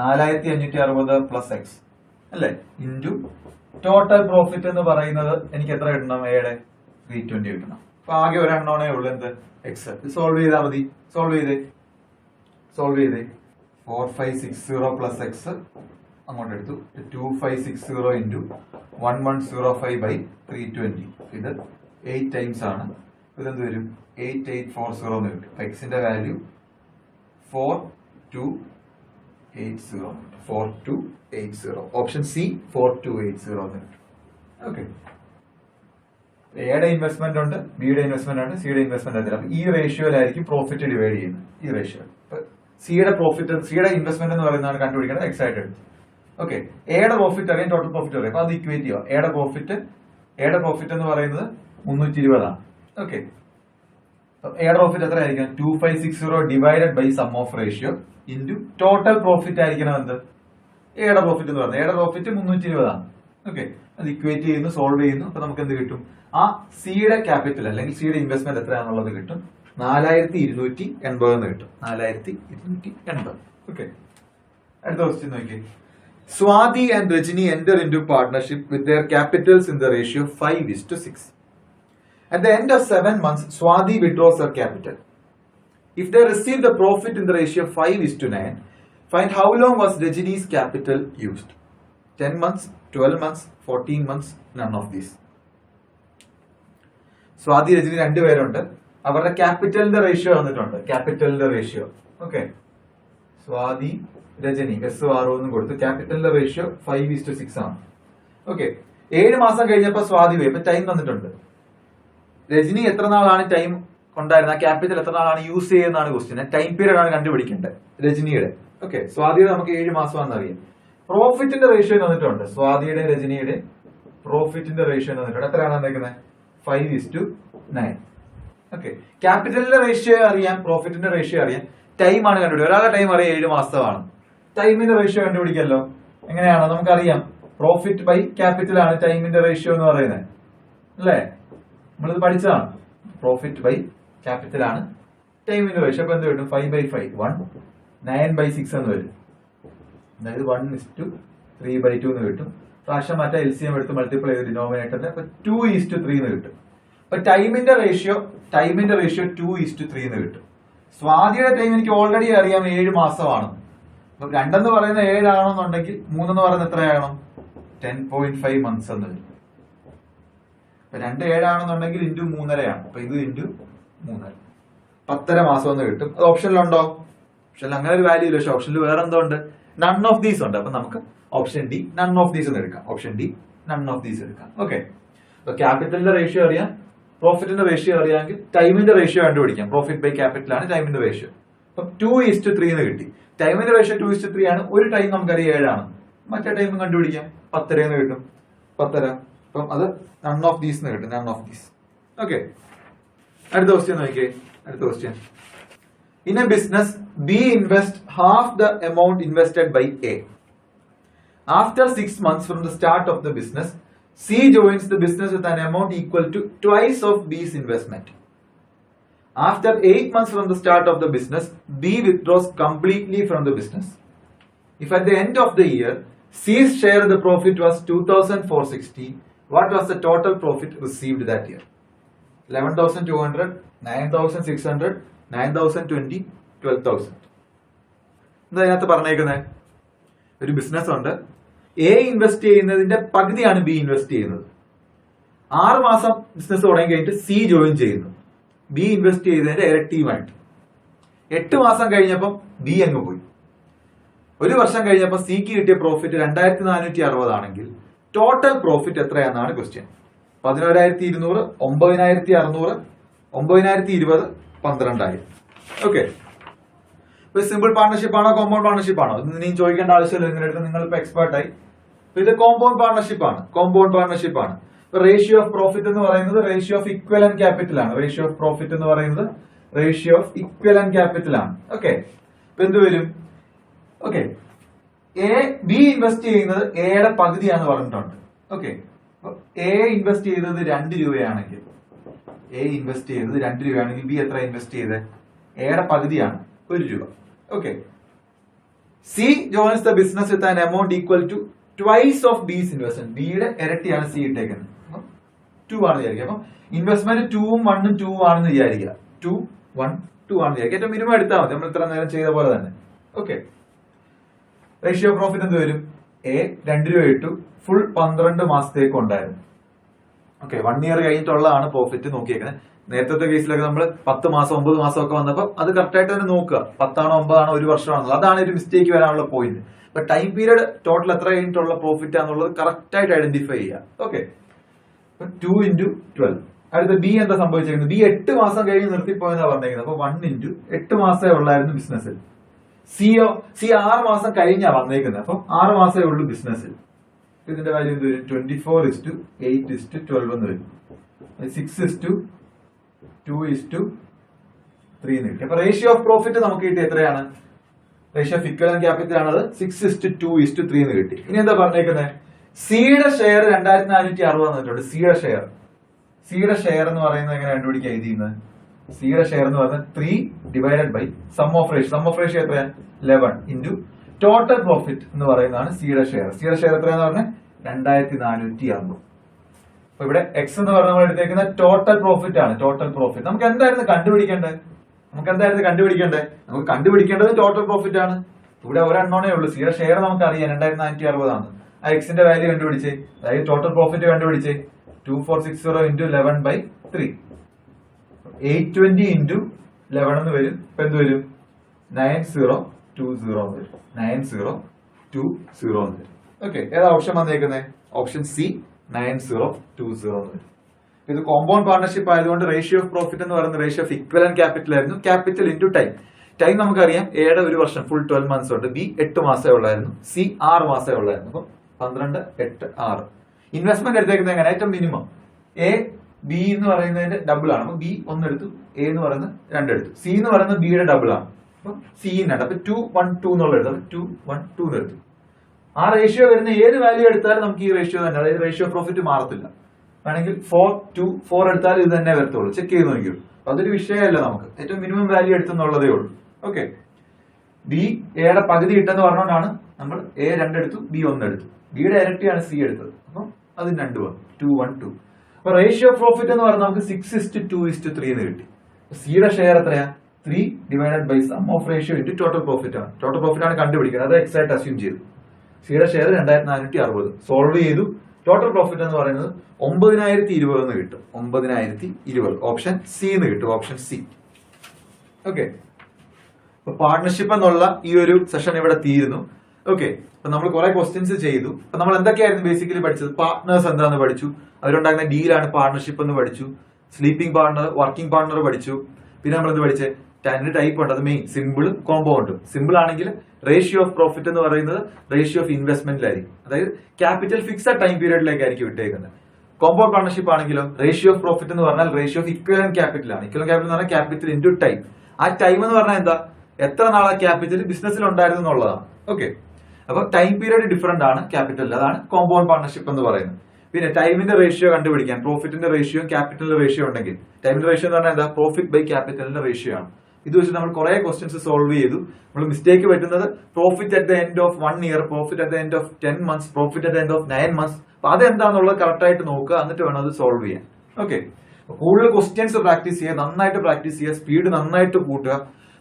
4,560 പ്ലസ് എക്സ് അല്ലെ, ഇൻറ്റു ടോട്ടൽ പ്രോഫിറ്റ് എന്ന് പറയുന്നത് എനിക്ക് എത്ര കിട്ടണം? എയുടെ 320 കിട്ടണം. അപ്പൊ ആകെ ഒരെണ്ണോണേ ഉള്ളൂ, എന്ത്? എക്സ്. സോൾവ് ചെയ്താൽ മതി. സോൾവ് ചെയ്തേ 4,560 പ്ലസ് എക്സ് അങ്ങോട്ട് എടുത്തു. 2,560 ഇൻറ്റു 1,105 ബൈ 320. ഇത് 8 ടൈംസ് ആണ്. ഇതെന്ത് വരും 8840 എന്ന് കിട്ടും. എക്സിന്റെ വാല്യൂ 4280. ഓപ്ഷൻ സി 4280 എന്ന് കിട്ടും. ഓക്കെ, എയുടെ ഇൻവെസ്റ്റ്മെന്റ് ഉണ്ട്, ബിയുടെ ഇൻവെസ്റ്റ്മെന്റ് ഉണ്ട്, സിയുടെ ഇൻവെസ്റ്റ്മെന്റ് ഉണ്ട്. അപ്പൊ ഈ റേഷ്യോയിലായിരിക്കും പ്രോഫിറ്റ് ഡിവൈഡ് ചെയ്യുന്നത്. ഈ റേഷ്യോ സിയുടെ ഇൻവെസ്റ്റ്മെന്റ് എന്ന് പറയുന്നതാണ് കണ്ടുപിടിക്കേണ്ടത്. എക്സാക്ട് എടുത്ത്. ഓക്കെ, എയുടെ പ്രോഫിറ്റ് അറിയാം, ടോട്ടൽ പ്രോഫിറ്റ് അറിയാം. അപ്പൊ അത് ഇക്വേറ്റ് ചെയ്യുക. എയുടെ പ്രോഫിറ്റ് എന്ന് പറയുന്നത് 320 ആണ്. ഓക്കെ, എയുടെ പ്രോഫിറ്റ് എത്ര ആയിരിക്കണം? 2560 divided by sum of ratio into total profit ആയിരിക്കണം എന്ത്? എയുടെ പ്രോഫിറ്റ് എന്ന് പറയുന്നത്. എയുടെ പ്രോഫിറ്റ് 320 ആണ്. ഓക്കെ, അത് ഇക്വേറ്റ് ചെയ്യുന്നു, സോൾവ് ചെയ്യുന്നു. അപ്പൊ നമുക്ക് എന്ത് കിട്ടും? ആ സിയുടെ ക്യാപിറ്റൽ അല്ലെങ്കിൽ സിയുടെ ഇൻവെസ്റ്റ്മെന്റ് എത്രയാണെന്നുള്ളത് കിട്ടും. 4280 എന്ന് കിട്ടും. 4280. ഓക്കെ, അടുത്ത ക്വസ്റ്റ്യൻ നോക്കി. Swati and Rajini enter into partnership with their capitals in the ratio 5:6. At the end of 7 months, Swati withdraws her capital. If they receive the profit in the ratio 5:9, find how long was Rajini's capital used? 10 months, 12 months, 14 months, none of these. Swati, Rajini രണ്ടുപേരുണ്ട്. അവരുടെ ക്യാപിറ്റലിന്റെ ratio വന്നിട്ടുണ്ട്. ക്യാപിറ്റലിന്റെ ratio okay, Swathi Rajani SRO എന്ന് കൊടുത്തു. ക്യാപിറ്റലിന്റെ ratio 5:6 ആണ്. Okay, 7 മാസം കഴിഞ്ഞപ്പോ സ്വാതി പോയി. ഇപ്പൊ ടൈം തന്നിട്ടുണ്ട്. രജനി എത്ര നാളാണ് ടൈം ഉണ്ടായിരുന്നത്? ആ ക്യാപിറ്റൽ എത്ര നാളാണ് യൂസ് ചെയ്യുന്നതാണ് ക്വസ്റ്റ്യൻ. ടൈം പീരീഡ് ആണ് കണ്ടുപിടിക്കേണ്ടത് രജനിയുടെ. ഓക്കെ, സ്വാതിയുടെ നമുക്ക് 7 മാസമാണെന്ന് അറിയാം. പ്രോഫിറ്റിന്റെ റേഷ്യോ തന്നിട്ടുണ്ട്. സ്വാതിയുടെ രജനിയുടെ പ്രോഫിറ്റിന്റെ റേഷ്യോ തന്നിട്ടുണ്ട്. എത്രയാണ് തന്നിരിക്കുന്നത്? 5:9. ഓക്കെ, ക്യാപിറ്റലിന്റെ റേഷ്യോ അറിയാം, പ്രോഫിറ്റിന്റെ റേഷ്യോ അറിയാം, ടൈം ആണ് കണ്ടുപിടിക്കുക. ഒരാളുടെ ടൈം അറിയാം 7 മാസമാണ്. ടൈമിന്റെ റേഷ്യോ കണ്ടുപിടിക്കല്ലോ. എങ്ങനെയാണോ? നമുക്കറിയാം പ്രോഫിറ്റ് ബൈ ക്യാപിറ്റൽ ആണ് ടൈമിന്റെ റേഷ്യോ എന്ന് പറയുന്നത് അല്ലേ? നമ്മളിത് പഠിച്ചതാണ്. പ്രോഫിറ്റ് ബൈ ക്യാപിറ്റൽ ആണ് ടൈമിന്റെ റേഷ്യോ. അപ്പൊ എന്ത് കിട്ടും? 5/5 1 9/6 എന്ന് വരും. അതായത് 1:3/2 എന്ന് കിട്ടും. ഫ്രാക്ഷൻ മാറ്റാൻ LCM എടുത്ത് മൾട്ടിപ്ലൈ ചെയ്ത് ഡിനോമിനേറ്ററിന്റെ. അപ്പൊ 2:3 എന്ന് കിട്ടും. അപ്പൊ ടൈമിന്റെ റേഷ്യോ 2:3 എന്ന് കിട്ടും. സ്വാതിയുടെ ടൈം എനിക്ക് ഓൾറെഡി അറിയാം 7 മാസമാണ്. അപ്പൊ 2 എന്ന് പറയുന്നത് 7 ആണെന്നുണ്ടെങ്കിൽ 3 എന്ന് പറയുന്നത് എത്രയാകണം? 10.5 മന്ത്സ് എന്ന് വരും. അപ്പൊ 2 7 ആണെന്നുണ്ടെങ്കിൽ ഇൻറ്റു 3.5 ആണ്. അപ്പൊ ഇത് ഇൻറ്റു 3.5 10.5 മാസം എന്ന് കിട്ടും. അത് ഓപ്ഷനിലുണ്ടോ? ഓപ്ഷനിൽ അങ്ങനെ ഒരു വാല്യൂ ഇല്ല. പക്ഷെ ഓപ്ഷനിൽ വേറെ എന്തോ ഉണ്ട്? നൺ ഓഫ് ദീസ് ഉണ്ട്. അപ്പൊ നമുക്ക് option D none of these എന്ന് എടുക്കാം. Option D none of these എടുക്കാം. ഓക്കെ, അപ്പൊ ക്യാപിറ്റലിന്റെ റേഷ്യോ അറിയാം, പ്രോഫിറ്റിന്റെ റേഷ്യോ അറിയാമെങ്കിൽ ടൈമിന്റെ റേഷ്യോ കണ്ടുപിടിക്കാം. പ്രോഫിറ്റ് ബൈ ക്യാപിറ്റൽ ആണ് ടൈമിന്റെ റേഷ്യോ. അപ്പൊ 2:3 എന്ന് കിട്ടി. ടൈമിന്റെ റേഷ്യോ 2:3 ആണ്. ഒരു ടൈം നമുക്കറിയാം 7 ആണ്. മറ്റേ ടൈം കണ്ടുപിടിക്കാം. 10.5 എന്ന് കിട്ടും. 10.5. അപ്പം അത് നൺ ഓഫ് ദീസ് എന്ന് കിട്ടും. None of these. ഓക്കെ, അടുത്ത ക്വസ്റ്റ്യൻ നോക്കിയേ. അടുത്ത question. In a business B invest half the amount invested by A. After 6 months from the start of the business, C joins the business with an amount equal to twice of B's investment. After 8 months from the start of the business, B withdraws completely from the business. If at the end of the year, C's share of the profit was 2,460, what was the total profit received that year? 11,200, 9,600, 9,020, 12,000. എന്താ ഇതിനകത്ത് പറഞ്ഞേക്കുന്നത്? ഒരു business ഉണ്ട്. A invest ചെയ്യുന്നതിന്റെ പകുതിയാണ് B invest ചെയ്യുന്നത്. 6 മാസം business തുടങ്ങി കഴിഞ്ഞിട്ട് സി ജോയിൻ ചെയ്യുന്നു. ബി ഇൻവെസ്റ്റ് ചെയ്തതിന്റെ ഇരട്ടിയുമായിട്ട്. 8 മാസം കഴിഞ്ഞപ്പം ബി അങ്ങ് പോയി. 1 വർഷം കഴിഞ്ഞപ്പോൾ സിക്ക് കിട്ടിയ പ്രോഫിറ്റ് 2,460 ആണെങ്കിൽ ടോട്ടൽ പ്രോഫിറ്റ് എത്രയാണെന്നാണ് ക്വസ്റ്റ്യൻ. 11,200, 9,600, 9,020, 12,000. ഓക്കെ, സിമ്പിൾ പാർട്ണർഷിപ്പ് ആണോ കോമ്പൗണ്ട് പാർട്ണർഷിപ്പ് ആണോ? ഇനി ചോദിക്കേണ്ട ആവശ്യമില്ല. നിങ്ങളുടെ നിങ്ങൾ ഇപ്പൊ എക്സ്പേർട്ടായി. ഇത് കോമ്പൗണ്ട് പാർട്ണർഷിപ്പ് ആണ്. കോമ്പൗണ്ട് പാർട്ണർഷിപ്പ് ആണ്. റേഷ്യോ ഓഫ് പ്രോഫിറ്റ് എന്ന് പറയുന്നത് റേഷ്യോ ഓഫ് ഇക്വലന്റ് ക്യാപിറ്റൽ ആണ്. റേഷ്യോ ഓഫ് പ്രോഫിറ്റ് എന്ന് പറയുന്നത് റേഷ്യോ ഓഫ് ഇക്വലന്റ് ക്യാപിറ്റൽ ആണ്. ഓക്കെ, ഇപ്പൊ എന്ത് വരും? ഓക്കെ, ബി ഇൻവെസ്റ്റ് ചെയ്യുന്നത് എയുടെ പകുതിയാന്ന് പറഞ്ഞിട്ടുണ്ട്. ഓക്കെ, എ ഇൻവെസ്റ്റ് ചെയ്തത് 2 രൂപയാണെങ്കിൽ ബി എത്ര ഇൻവെസ്റ്റ് ചെയ്തത്? എയുടെ പകുതിയാണ് 1 രൂപ. Okay, C joins the business with an amount equal to twice of B's investment. ബിയുടെ ഇരട്ടിയാണ് സി ഇട്ടേക്കുന്നത്. 2 ആണ് വിചാരിക്കുക. അപ്പൊ ഇൻവെസ്റ്റ്മെന്റ് 2ഉം 1ഉം 2 ആണെന്ന് വിചാരിക്കുക. 2 1 2 ആണെന്ന് വിചാരിക്കുക. ഏറ്റവും മിനിമം എടുത്താൽ മതി. നമ്മൾ ഇത്ര നേരം ചെയ്ത പോലെ തന്നെ. ഓക്കെ, റേഷ്യോ പ്രോഫിറ്റ് എന്ത് വരും? എ 2 രൂപ ഇട്ടു. ഫുൾ 12 മാസത്തേക്ക് ഉണ്ടായിരുന്നു. ഓക്കെ, 1 ഇയർ കഴിഞ്ഞിട്ടുള്ളതാണ് പ്രോഫിറ്റ് നോക്കിയേക്കുന്നത്. നേരത്തെ കേസിലൊക്കെ നമ്മൾ 10 മാസം 9 മാസം ഒക്കെ വന്നപ്പോൾ അത് കറക്റ്റായിട്ട് തന്നെ നോക്കുക, 10 ആണോ 9 ആണോ 1 വർഷമാണോ, അതാണ് ഒരു മിസ്റ്റേക്ക് വരാനുള്ള പോയിന്റ്. അപ്പൊ ടൈം പീരീഡ് ടോട്ടൽ എത്ര കഴിഞ്ഞിട്ടുള്ള പ്രോഫിറ്റ് ആണെന്നുള്ളത് കറക്റ്റ് ആയിട്ട് ഐഡന്റിഫൈ ചെയ്യുക. Okay, 2 into 12. അടുത്ത ബി എന്താ സംഭവിച്ചിരിക്കുന്നത്? ബി 8 മാസം കഴിഞ്ഞ് നിർത്തിപ്പോയെന്നാ പറഞ്ഞിരിക്കുന്നത്. അപ്പൊ 1 into 8 മാസമേ ഉള്ളായിരുന്നു ബിസിനസ്സിൽ. സി 6 മാസം കഴിഞ്ഞാ വന്നേക്കുന്നത്. അപ്പൊ 6 മാസമേ ഉള്ളൂ ബിസിനസ്സിൽ. ഇതിന്റെ വാല്യൂ എന്ത് വരും? 24:8:12 എന്ന് വരും. 6:2:3 എന്ന് കിട്ടി. അപ്പൊ റേഷ്യോ ഓഫ് പ്രോഫിറ്റ് നമുക്ക് കിട്ടി എത്രയാണ്? റേഷ്യോ ഓഫ് ഇക്വലന്റ് ക്യാപിറ്റൽ ആണത് 6:2:3 എന്ന് കിട്ടി. ഇനി എന്താ പറഞ്ഞേക്കുന്നത്? സിയുടെ ഷെയർ 2460 വന്നിട്ടുണ്ട്. സിയുടെ ഷെയർ എന്ന് പറയുന്നത് എങ്ങനെ കണ്ടുപിടിക്കുക? എഴുതിയിരുന്നത് സിയുടെ ഷെയർ എന്ന് പറയുന്നത് 3 divided by sum of ratio എത്രയാണ്? 11 into ടോട്ടൽ പ്രോഫിറ്റ് എന്ന് പറയുന്നതാണ് സിയുടെ ഷെയർ. സിയുടെ ഷെയർ എത്രയാന്ന് പറഞ്ഞാൽ 2460. അപ്പൊ ഇവിടെ എക്സ് എന്ന് പറഞ്ഞ നമ്മൾ എടുത്തേക്കുന്ന ടോട്ടൽ പ്രോഫിറ്റ് ആണ്. ടോട്ടൽ പ്രോഫിറ്റ് നമുക്ക് എന്തായിരുന്നു കണ്ടുപിടിക്കേണ്ടത്? നമുക്ക് കണ്ടുപിടിക്കേണ്ടത് ടോട്ടൽ പ്രോഫിറ്റ് ആണ്. ഇവിടെ ഒരെണ്ണേ ഉള്ളൂ. സിയുടെ ഷെയർ നമുക്ക് അറിയാം 2460 ആണ്. ആ എക്സിന്റെ വാല്യൂ കണ്ടുപിടിച്ചേ, അതായത് ടോട്ടൽ പ്രോഫിറ്റ് കണ്ടുപിടിച്ചേ. 2460 into 11/3, 820 into 11 എന്ന് വരും. ഇപ്പൊ എന്ത് വരും? 9020 എന്ന് വരും. 9020 എന്ന് വരും. ഓക്കെ, ഏതാ ഓപ്ഷൻ വന്നേക്കുന്നത്? ഓപ്ഷൻ സി 9020 എന്ന് വരും. ഇത് കോമ്പൗണ്ട് പാർട്ണർഷിപ്പ് ആയതുകൊണ്ട് റേഷ്യോ ഓഫ് പ്രോഫിറ്റ് എന്ന് പറയുന്നത് റേഷ്യോ ഓഫ് ഇക്വലന്റ് ക്യാപിറ്റൽ ആയിരുന്നു. Capital into time. ടൈം നമുക്കറിയാം, എയുടെ 1 വർഷം ഫുൾ 12 months ഉണ്ട്. ബി 8 മാസമേ ഉള്ളായിരുന്നു. സി 6 മാസമേ ഉള്ളായിരുന്നു. അപ്പൊ 12, 8, 6. ഇൻവെസ്റ്റ്മെന്റ് എടുത്തേക്കുന്നത് എങ്ങനെ? ഏറ്റവും മിനിമം എ ബി എന്ന് പറയുന്നതിന്റെ ഡബിൾ ആണ്. അപ്പൊ ബി 1 എടുത്തു, എ എന്ന് പറയുന്നത് 2 എടുത്തു, സി എന്ന് പറയുന്നത് ബിയുടെ ഡബിൾ ആണ്. അപ്പൊ സി 2. അപ്പൊ 2, 1, 2 എന്നുള്ള എടുത്തു. അപ്പൊ 2, 1, 2 എന്ന് എടുത്തു. ആ റേഷ്യോ വരുന്ന ഏത് വാല്യൂ എടുത്താലും നമുക്ക് ഈ റേഷ്യോ തന്നെ, അതായത് റേഷ്യോ ഓഫ് പ്രോഫിറ്റ് മാറത്തില്ല. വേണമെങ്കിൽ 4, 2, 4 എടുത്താലും ഇത് തന്നെ വരത്തുള്ളൂ. ചെക്ക് ചെയ്ത് നോക്കിയുള്ളൂ. അതൊരു വിഷയമല്ല, നമുക്ക് ഏറ്റവും മിനിമം വാല്യൂ എടുത്തെന്നുള്ളതേ ഉള്ളൂ. ഓക്കെ, ബി എയുടെ പകുതി ഇട്ടെന്ന് പറഞ്ഞുകൊണ്ടാണ് നമ്മൾ എ 2 എടുത്തു, ബി 1 എടുത്തു. ബിയുടെ ഇരട്ടിയാണ് സി എടുത്തത്. അപ്പൊ അത് 2 വന്നു. 2, 1, 2. അപ്പൊ റേഷ്യോ ഓഫ് പ്രോഫിറ്റ് എന്ന് പറഞ്ഞാൽ നമുക്ക് 6:2:3 എന്ന് കിട്ടി. സിയുടെ ഷെയർ എത്രയാ? 3 divided by sum of ratio into total profit ആണ്. ടോട്ടൽ പ്രോഫിറ്റ് ആണ് കണ്ടുപിടിക്കുന്നത്. അത് എക്സാക്ട് അസ്യൂം ചെയ്തു. സിയുടെ ഷെയർ 2460. സോൾവ് ചെയ്തു. ടോട്ടൽ പ്രോഫിറ്റ് എന്ന് പറയുന്നത് 9020 എന്ന് കിട്ടും. 9020. ഓപ്ഷൻ സി എന്ന് കിട്ടും. Option C. ഓക്കെ, അപ്പൊ പാർട്ണർഷിപ്പ് എന്നുള്ള ഈ ഒരു സെഷൻ ഇവിടെ തീരുന്നു. ഓക്കെ, അപ്പൊ നമ്മൾ കുറെ ക്വസ്റ്റ്യൻസ് ചെയ്തു. അപ്പൊ നമ്മൾ എന്തൊക്കെയായിരുന്നു ബേസിക്കലി പഠിച്ചത്? പാർട്ട്നേഴ്സ് എന്താന്ന് പഠിച്ചു, അവരുണ്ടാകുന്ന ഡീലാണ് പാർട്ണർഷിപ്പ് എന്ന് പഠിച്ചു. സ്ലീപ്പിംഗ് പാർട്ണർ, വർക്കിംഗ് പാർട്ണർ പഠിച്ചു. പിന്നെ നമ്മൾ എന്ത് പഠിച്ചത്? 2 ടൈപ്പ് ഉണ്ട്. അത് മെയിൻ സിമ്പിളും കോമ്പൗണ്ടും. സിമ്പിൾ ആണെങ്കിൽ റേഷ്യോ ഓഫ് പ്രോഫിറ്റ് എന്ന് പറയുന്നത് റേഷ്യോ ഓഫ് ഇൻവെസ്റ്റ്മെന്റിലായിരിക്കും, അതായത് ക്യാപിറ്റൽ ഫിക്സഡ് ടൈം പീരീഡിലേക്കായിരിക്കും ഇട്ടേക്കുന്നത്. കോമ്പൗണ്ട് പാർട്ണർഷിപ്പ് ആണെങ്കിലോ റേഷ്യോ ഓഫ് പ്രോഫിറ്റ് എന്ന് പറഞ്ഞാൽ റേഷ്യോ ഓഫ് ഇക്വലന്റ് ക്യാപിറ്റൽ ആണ്. ഇക്വലന്റ് ക്യാപിറ്റൽ എന്ന് പറഞ്ഞാൽ ക്യാപിറ്റൽ ഇൻറ്റു ടൈം. ആ ടൈം എന്ന് പറഞ്ഞാൽ എന്താ? എത്ര നാളെ ക്യാപിറ്റൽ ബിസിനസ്സിൽ ഉണ്ടായിരുന്നു എന്നുള്ളതാണ്. ഓക്കെ, അപ്പൊ ടൈം പീരീഡ് ഡിഫറന്റ് ആണ് ക്യാപിറ്റലിൽ. അതാണ് കോമ്പൗണ്ട് പാർട്ണർഷിപ്പ് എന്ന് പറയുന്നത്. പിന്നെ ടൈമിന്റെ റേഷ്യോ കണ്ടുപിടിക്കാൻ പ്രോഫിറ്റിന്റെ റേഷ്യോ ക്യാപിറ്റലിന്റെ റേഷ്യോ ഉണ്ടെങ്കിൽ, ടൈമിന്റെ റേഷ്യോ എന്ന് പറഞ്ഞാൽ എന്താ? പ്രോഫിറ്റ് ബൈ ക്യാപിറ്റലിന്റെ റേഷ്യോ ആണ്. ഇത് വെച്ച് നമ്മൾ കുറെ ക്വസ്റ്റ്യൻസ് സോൾവ് ചെയ്തു. നമ്മൾ മിസ്റ്റേക്ക് പറ്റുന്നത് profit at the end of 1 year, profit at the end of 10 months, profit at the end of 9 months. അപ്പൊ അതെന്താന്നുള്ളത് കറക്റ്റ് ആയിട്ട് നോക്കുക, എന്നിട്ട് വേണം അത് സോൾവ് ചെയ്യാൻ. ഓക്കെ, കൂടുതൽ ക്വസ്റ്റ്യൻസ് പ്രാക്ടീസ് ചെയ്യുക, നന്നായിട്ട് പ്രാക്ടീസ് ചെയ്യുക, സ്പീഡ് നന്നായിട്ട് കൂട്ടുക.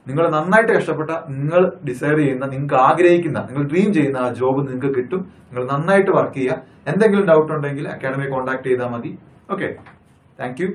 നിങ്ങൾ നന്നായിട്ട് കഷ്ടപ്പെട്ട, നിങ്ങൾ ഡിസൈഡ് ചെയ്യുന്ന, നിങ്ങൾക്ക് ആഗ്രഹിക്കുന്ന, നിങ്ങൾ ഡ്രീം ചെയ്യുന്ന ആ ജോബ് നിങ്ങൾക്ക് കിട്ടും. നിങ്ങൾ നന്നായിട്ട് വർക്ക് ചെയ്യുക. എന്തെങ്കിലും ഡൗട്ട് ഉണ്ടെങ്കിൽ അക്കാഡമിയെ കോൺടാക്ട് ചെയ്താൽ മതി. Okay, thank you.